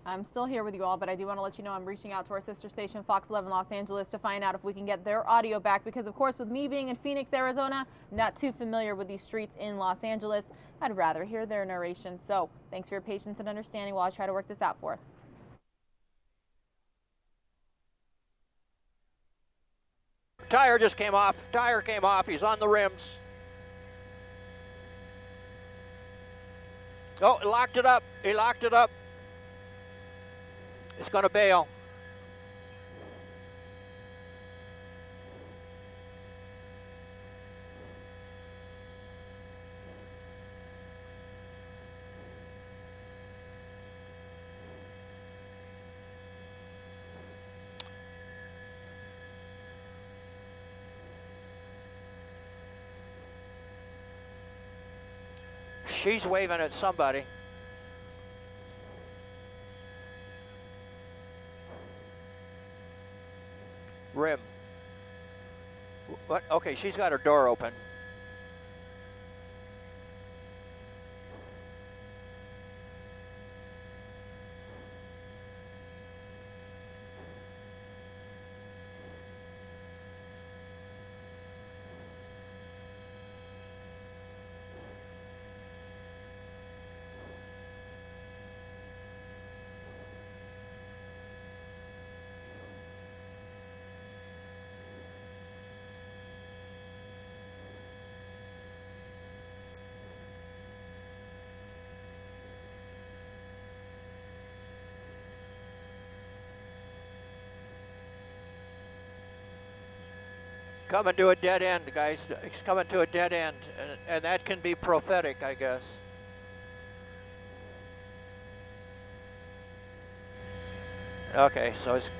I'm still here with you all, but I do want to let you know I'm reaching out to our sister station, Fox 11 Los Angeles, to find out if we can get their audio back, because of course with me being in Phoenix, Arizona, not too familiar with these streets in Los Angeles, I'd rather hear their narration. So thanks for your patience and understanding while I try to work this out for us. Tire just came off. Tire came off. He's on the rims. Oh, he locked it up. He locked it up. It's going to bail. She's waving at somebody. Rim. What? Okay, she's got her door open. Coming to a dead end, guys. It's coming to a dead end, and that can be prophetic, I guess. Okay, so it's...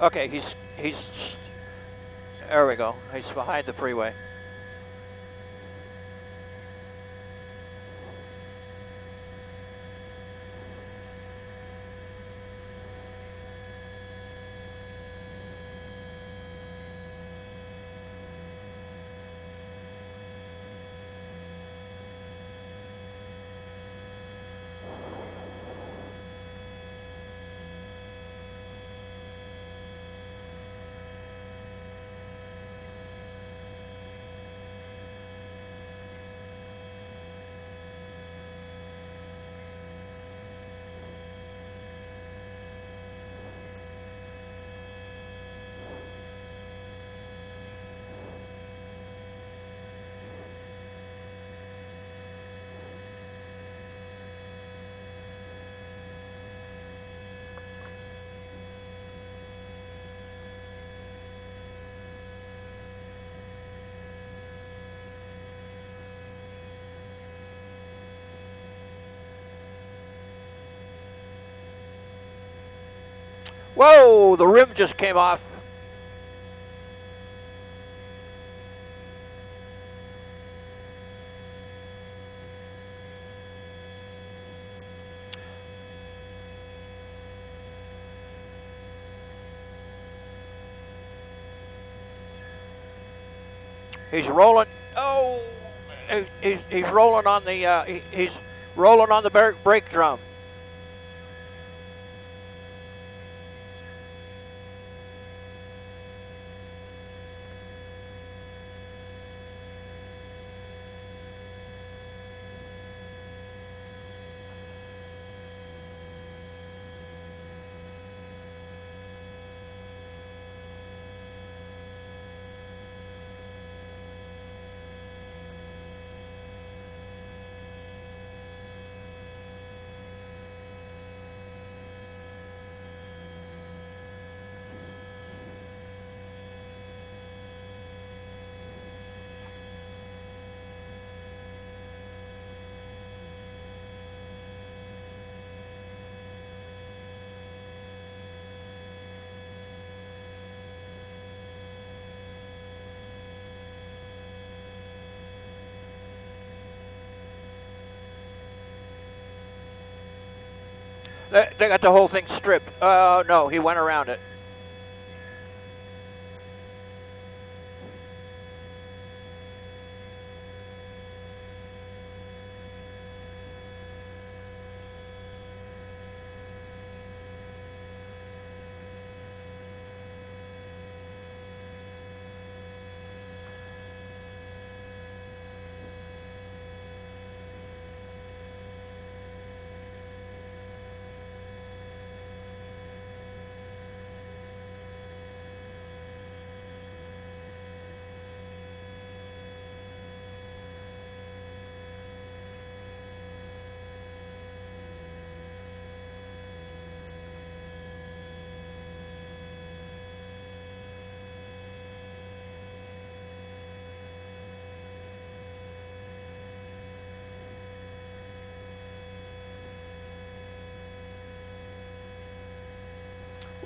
Okay, he's there we go. He's behind the freeway. Whoa, the rim just came off. He's rolling. Oh, he's rolling on the he's rolling on the brake drum. They got the whole thing stripped. No, he went around it.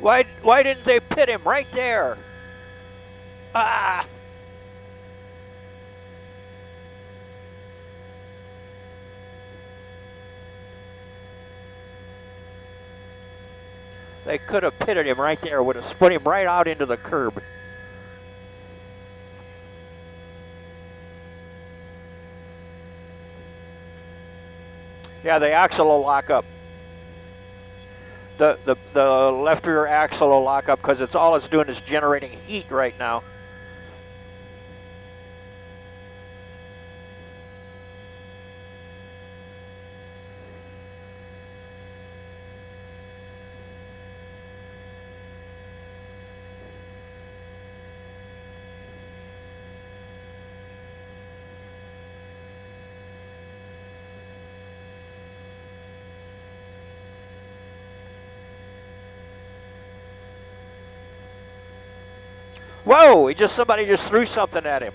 Why didn't they pit him right there? Ah! They could have pitted him right there, would have spun him right out into the curb. Yeah, the axle will lock up. The left rear axle will lock up because all it's doing is generating heat right now. Whoa, somebody just threw something at him.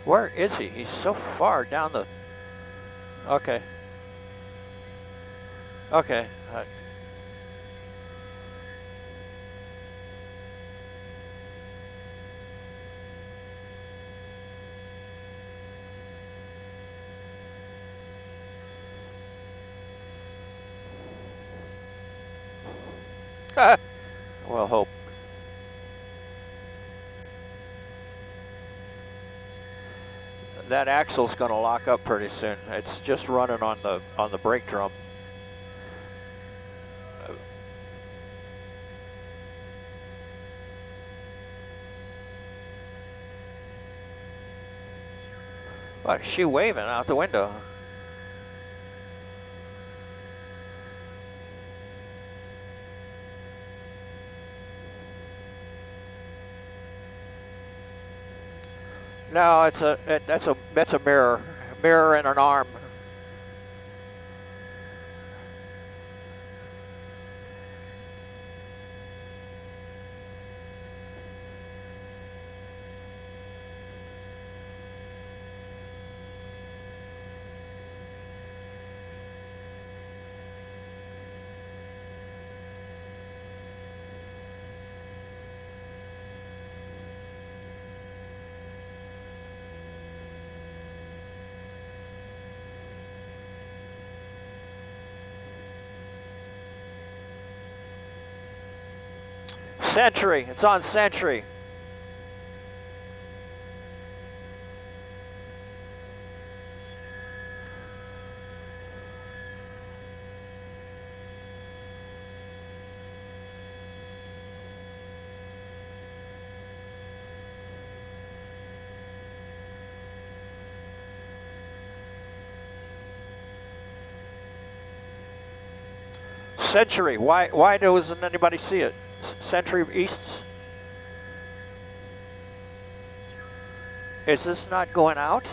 Where is he? He's so far down the... Okay. Okay. We'll hope. That axle's going to lock up pretty soon. It's just running on the brake drum. What is she waving out the window? No, that's a mirror and an arm. Sentry, it's on Sentry. Sentry, why doesn't anybody see it? Sentry Easts. Is this not going out?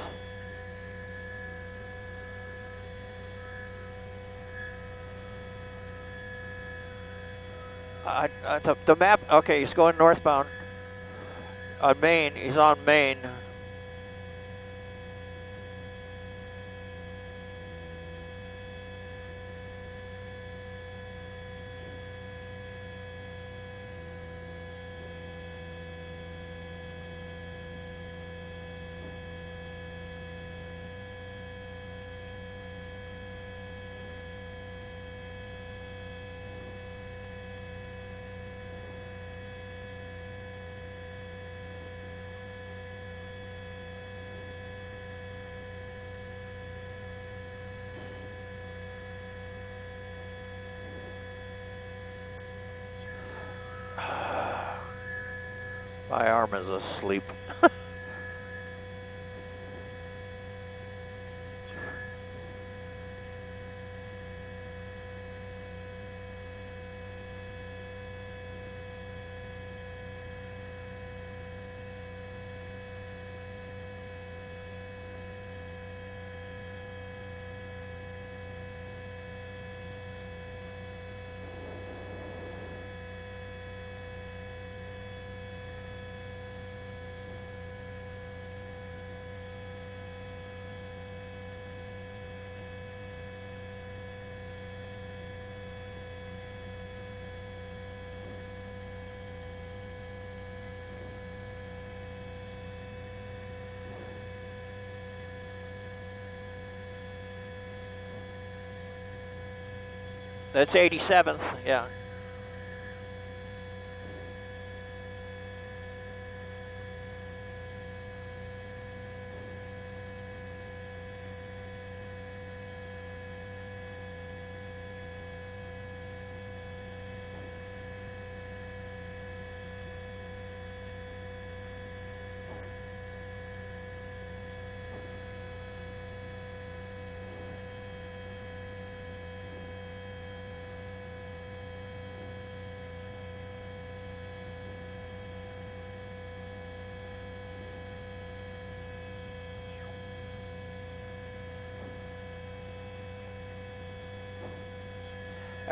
The map, okay, he's going northbound. On Main, he's on Main. My arm is asleep. That's 87th, yeah.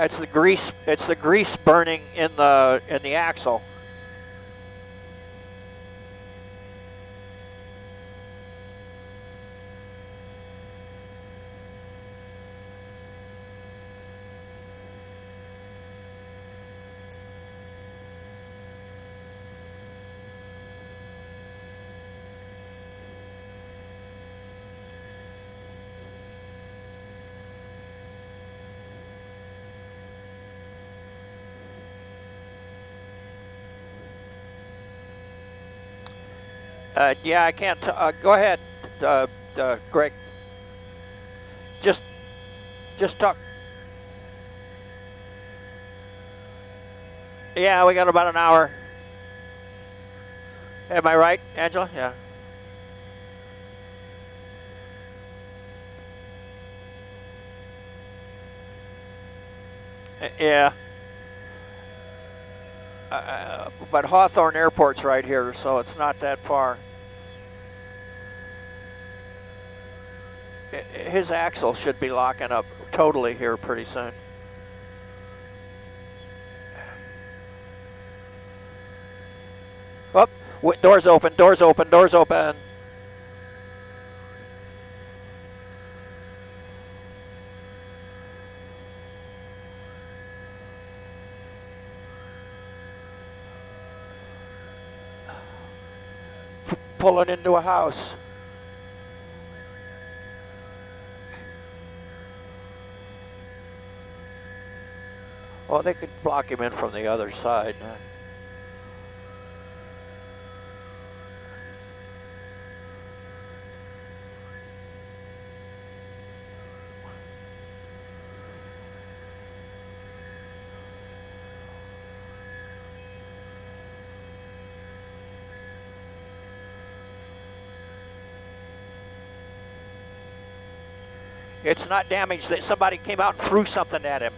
It's the grease. It's the grease burning in the axle. Yeah, I can't. Go ahead, Greg. Just talk. Yeah, we got about an hour. Am I right, Angela? Yeah. Yeah. But Hawthorne Airport's right here, so it's not that far. His axle should be locking up totally here pretty soon. Oh, doors open, doors open, doors open. Pulling into a house. Well, they could block him in from the other side. It's not damaged. That somebody came out and threw something at him.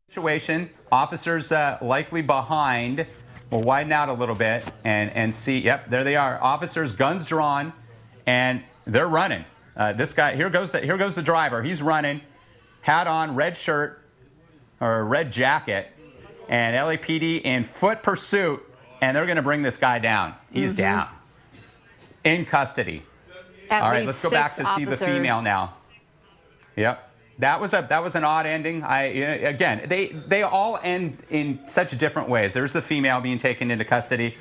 Situation, officers likely behind. We'll widen out a little bit and see. Yep, there they are. Officers, guns drawn, and they're running. This guy, here goes the driver. He's running, hat on, red shirt or red jacket, and LAPD in foot pursuit and they're going to bring this guy down. He's down. In custody. All right, let's go back to see the female now. Yep. That was an odd ending. Again, they all end in such different ways. There's the female being taken into custody.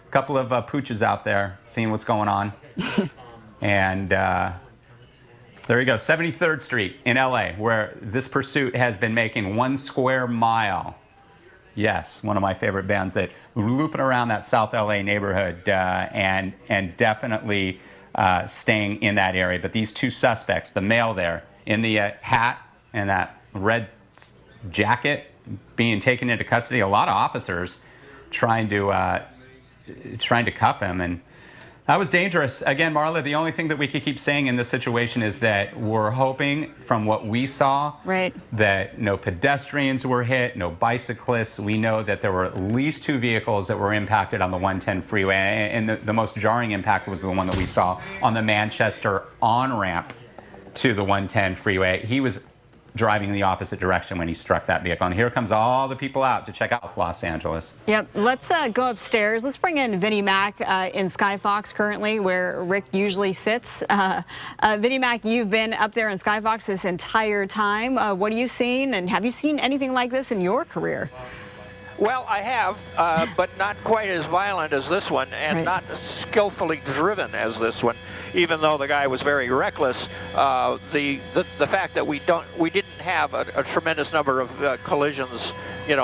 A couple of pooches out there seeing what's going on. And there you go, 73rd Street in LA, where this pursuit has been making 1 square mile. Yes, one of my favorite bands that looping around that South LA neighborhood and definitely staying in that area. But these two suspects, the male there in the hat and that red jacket, being taken into custody. A lot of officers trying to cuff him, and that was dangerous. Again, Marla, the only thing that we could keep saying in this situation is that we're hoping, from what we saw, that no pedestrians were hit, no bicyclists. We know that there were at least 2 vehicles that were impacted on the 110 freeway, and the most jarring impact was the one that we saw on the Manchester on-ramp to the 110 freeway. He was driving in the opposite direction when he struck that vehicle. And here comes all the people out to check out Los Angeles. Yep, let's go upstairs. Let's bring in Vinnie Mac in Skyfox currently, where Rick usually sits. Vinnie Mac, you've been up there in Skyfox this entire time. What are you seeing, and have you seen anything like this in your career? Well, I have, but not quite as violent as this one, and not skillfully driven as this one. Even though the guy was very reckless, the fact that we didn't have a tremendous number of collisions,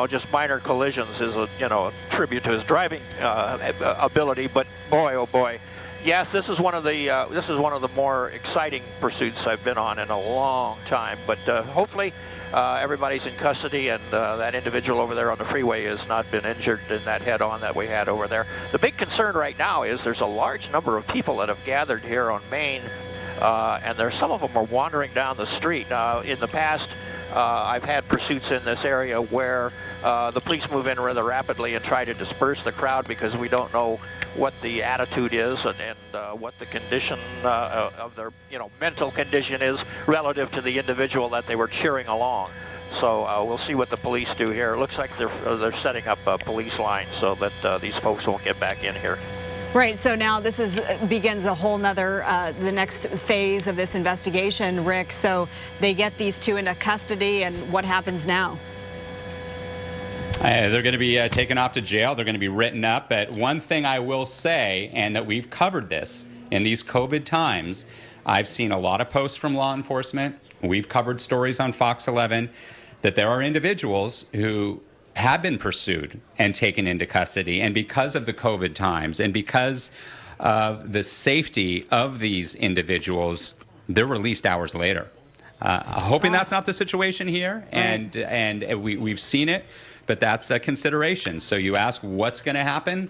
just minor collisions, is a tribute to his driving ability. But boy, oh boy, yes, this is one of the more exciting pursuits I've been on in a long time. But hopefully. Everybody's in custody, and that individual over there on the freeway has not been injured in that head-on that we had over there. The big concern right now is there's a large number of people that have gathered here on Main, and some of them are wandering down the street. In the past, I've had pursuits in this area where the police move in rather rapidly and try to disperse the crowd because we don't know what the attitude is and what the condition of their mental condition is relative to the individual that they were cheering along. So we'll see what the police do here. It looks like they're setting up a police line so that these folks won't get back in here. Right, so now this begins a whole nother, the next phase of this investigation, Rick. So they get these 2 into custody, and what happens now? They're going to be taken off to jail. They're going to be written up. But one thing I will say, and that we've covered this in these COVID times, I've seen a lot of posts from law enforcement. We've covered stories on Fox 11 that there are individuals who have been pursued and taken into custody. And because of the COVID times and because of the safety of these individuals, they're released hours later. Hoping that's not the situation here. And we've seen it. But that's a consideration. So you ask what's going to happen?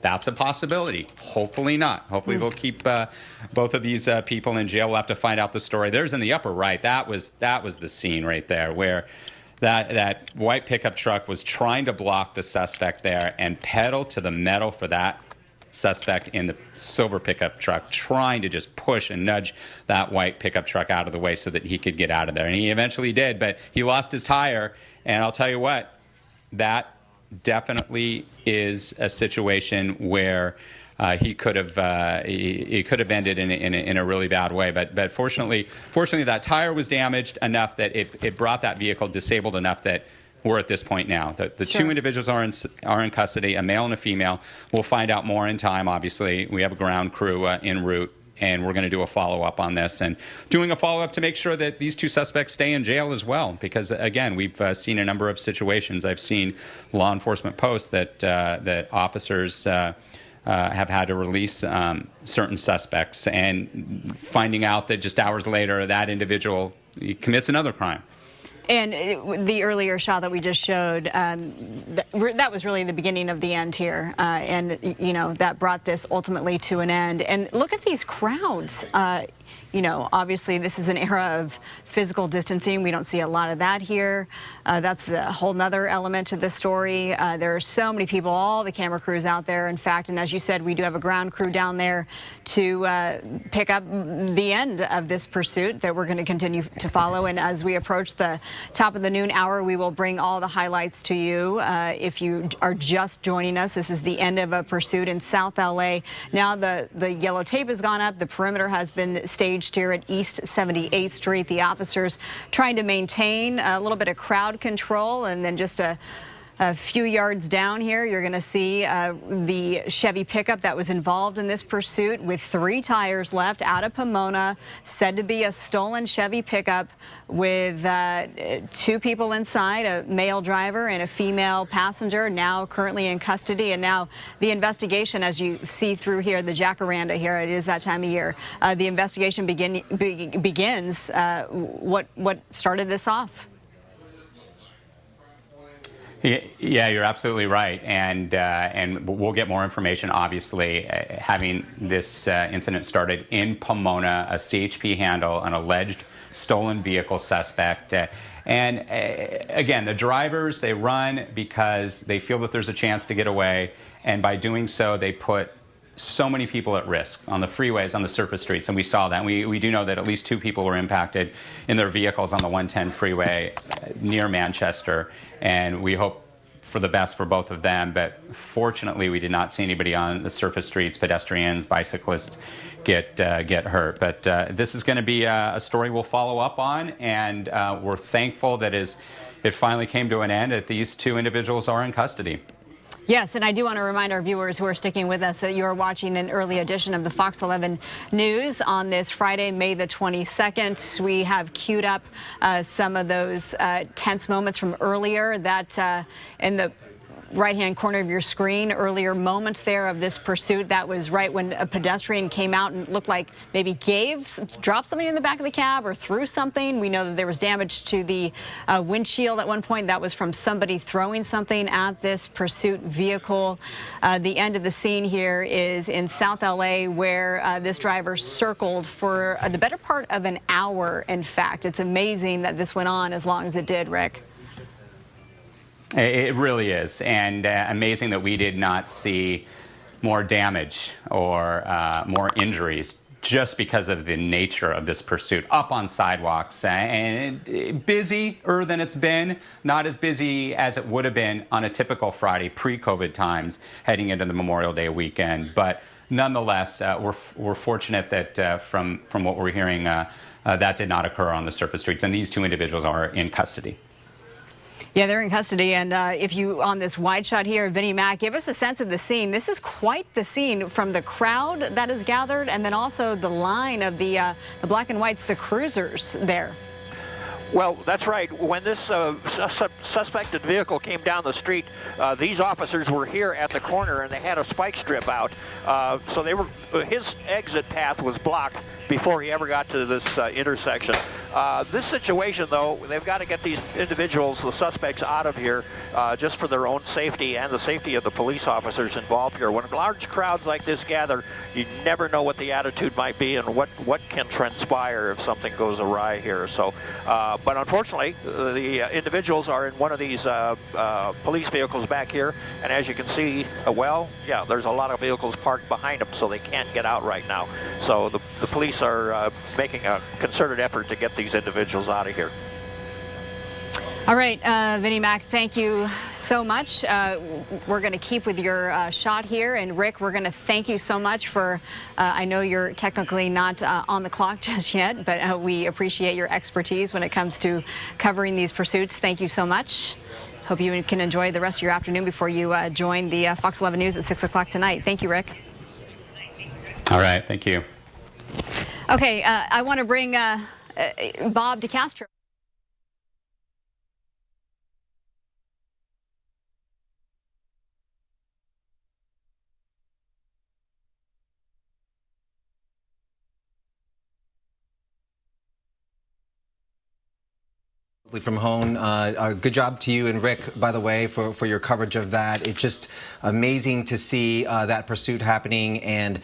That's a possibility. Hopefully not. Hopefully they'll keep both of these people in jail. We'll have to find out the story. There's in the upper right. That was the scene right there where that white pickup truck was trying to block the suspect there and pedal to the metal for that suspect in the silver pickup truck, trying to just push and nudge that white pickup truck out of the way so that he could get out of there. And he eventually did, but he lost his tire. And I'll tell you what, that definitely is a situation where he could have ended in a really bad way. But fortunately, that tire was damaged enough that it brought that vehicle disabled enough that we're at this point now. The 2 individuals are in custody, a male and a female. We'll find out more in time. Obviously, we have a ground crew en route. And we're going to do a follow-up on this, and doing a follow-up to make sure that these 2 suspects stay in jail as well. Because again, we've seen a number of situations. I've seen law enforcement posts that officers have had to release certain suspects, and finding out that just hours later that individual commits another crime. And the earlier shot that we just showed, that was really the beginning of the end here. And, that brought this ultimately to an end. And look at these crowds. obviously this is an era of physical distancing. We don't see a lot of that here. That's a whole nother element to this story. There are so many people, all the camera crews out there, in fact, and as you said, we do have a ground crew down there to pick up the end of this pursuit that we're going to continue to follow. And as we approach the top of the noon hour, we will bring all the highlights to you. If you are just joining us, this is the end of a pursuit in South LA. Now the yellow tape has gone up. The perimeter has been staged here at East 78th Street. The officers trying to maintain a little bit of crowd control, and then just a few yards down here, you're going to see the Chevy pickup that was involved in this pursuit with 3 tires left out of Pomona, said to be a stolen Chevy pickup with 2 people inside, a male driver and a female passenger, now currently in custody. And now the investigation, as you see through here, the jacaranda here, it is that time of year, the investigation begins. What started this off? Yeah, you're absolutely right, and we'll get more information. Obviously, having this incident started in Pomona, a CHP handle, an alleged stolen vehicle suspect, and again, the drivers, they run because they feel that there's a chance to get away, and by doing so, they put so many people at risk on the freeways, on the surface streets, and we saw that. We do know that at least 2 people were impacted in their vehicles on the 110 freeway near Manchester, and we hope for the best for both of them. But fortunately, we did not see anybody on the surface streets, pedestrians, bicyclists get hurt. But this is going to be a story we'll follow up on, and we're thankful that it finally came to an end, that these 2 individuals are in custody. Yes, and I do want to remind our viewers who are sticking with us that you are watching an early edition of the Fox 11 News on this Friday, May the 22nd. We have queued up some of those tense moments from earlier that in the right-hand corner of your screen, earlier moments there of this pursuit. That was right when a pedestrian came out and looked like maybe dropped something in the back of the cab or threw something. We know that there was damage to the windshield at one point. That was from somebody throwing something at this pursuit vehicle. The end of the scene here is in South LA, where this driver circled for the better part of an hour, in fact. It's amazing that this went on as long as it did, Rick. It really is, and amazing that we did not see more damage or more injuries just because of the nature of this pursuit up on sidewalks, and busier than it's been, not as busy as it would have been on a typical Friday pre-COVID times heading into the Memorial Day weekend. But nonetheless, we're fortunate that from what we're hearing, that did not occur on the surface streets, and these 2 individuals are in custody. Yeah, they're in custody, and if you, on this wide shot here, Vinnie Mac, give us a sense of the scene. This is quite the scene, from the crowd that is gathered, and then also the line of the black and whites, the cruisers there. Well, that's right. When this suspected vehicle came down the street, these officers were here at the corner, and they had a spike strip out. So his exit path was blocked before he ever got to this intersection. This situation, though, they've got to get these individuals, the suspects, out of here just for their own safety and the safety of the police officers involved here. When large crowds like this gather, you never know what the attitude might be and what can transpire if something goes awry here. So, but unfortunately, the individuals are in one of these police vehicles back here, and as you can see, well, yeah, there's a lot of vehicles parked behind them, so they can't get out right now. So the police are making a concerted effort to get these individuals out of here. All right, Vinnie Mac, thank you so much. We're going to keep with your shot here. And Rick, we're going to thank you so much for, I know you're technically not on the clock just yet, but we appreciate your expertise when it comes to covering these pursuits. Thank you so much. Hope you can enjoy the rest of your afternoon before you join the Fox 11 News at 6 o'clock tonight. Thank you, Rick. All right, thank you. Okay, I want to bring Bob DeCastro. From home. Good job to you and Rick, by the way, for your coverage of that. It's just amazing to see that pursuit happening, and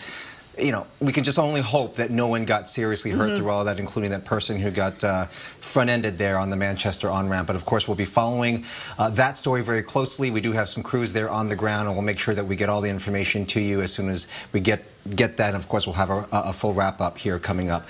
you know, we can just only hope that no one got seriously hurt through all that, including that person who got front-ended there on the Manchester on-ramp. But of course, we'll be following that story very closely. We do have some crews there on the ground, and we'll make sure that we get all the information to you as soon as we get that. And of course, we'll have a full wrap-up here coming up.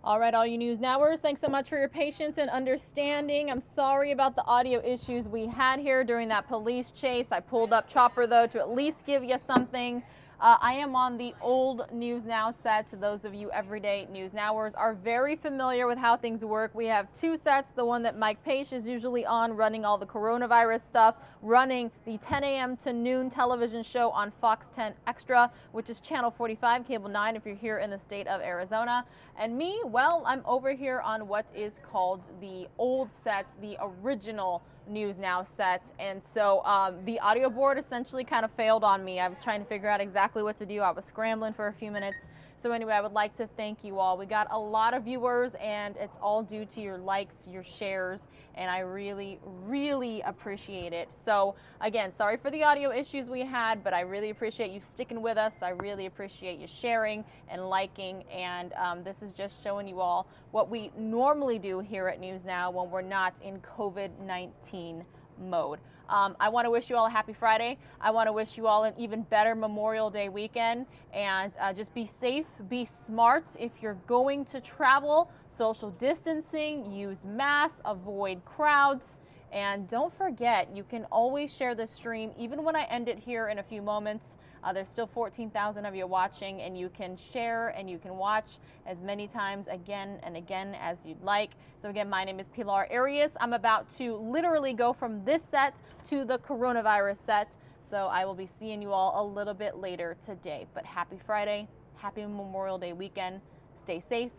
All right, all you News Nowers, thanks so much for your patience and understanding. I'm sorry about the audio issues we had here during that police chase. I pulled up Chopper, though, to at least give you something. I am on the old News Now set. Those of you everyday News Nowers are very familiar with how things work. We have two sets, the one that Mike Page is usually on, running all the coronavirus stuff, running the 10 a.m. to noon television show on Fox 10 Extra, which is channel 45, cable 9 if you're here in the state of Arizona. And me, well, I'm over here on what is called the old set, the original News Now set. And so the audio board essentially kind of failed on me. I was trying to figure out exactly what to do. I was scrambling for a few minutes. So anyway, I would like to thank you all. We got a lot of viewers, and it's all due to your likes, your shares, and I really, really appreciate it. So again, sorry for the audio issues we had, but I really appreciate you sticking with us. I really appreciate you sharing and liking, and this is just showing you all what we normally do here at News Now when we're not in COVID-19 mode. I want to wish you all a happy Friday. I want to wish you all an even better Memorial Day weekend, and just be safe, be smart. If you're going to travel, social distancing, use masks, avoid crowds, and don't forget, you can always share the stream. Even when I end it here in a few moments, there's still 14,000 of you watching, and you can share and you can watch as many times again and again as you'd like. So again, my name is Pilar Arias. I'm about to literally go from this set to the coronavirus set. So I will be seeing you all a little bit later today. But happy Friday, happy Memorial Day weekend. Stay safe,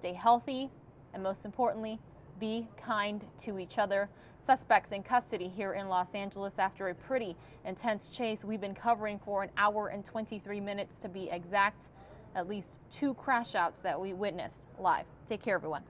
stay healthy, and most importantly, be kind to each other. Suspects in custody here in Los Angeles after a pretty intense chase we've been covering for an hour and 23 minutes to be exact. At least 2 crash outs that we witnessed live. Take care, everyone.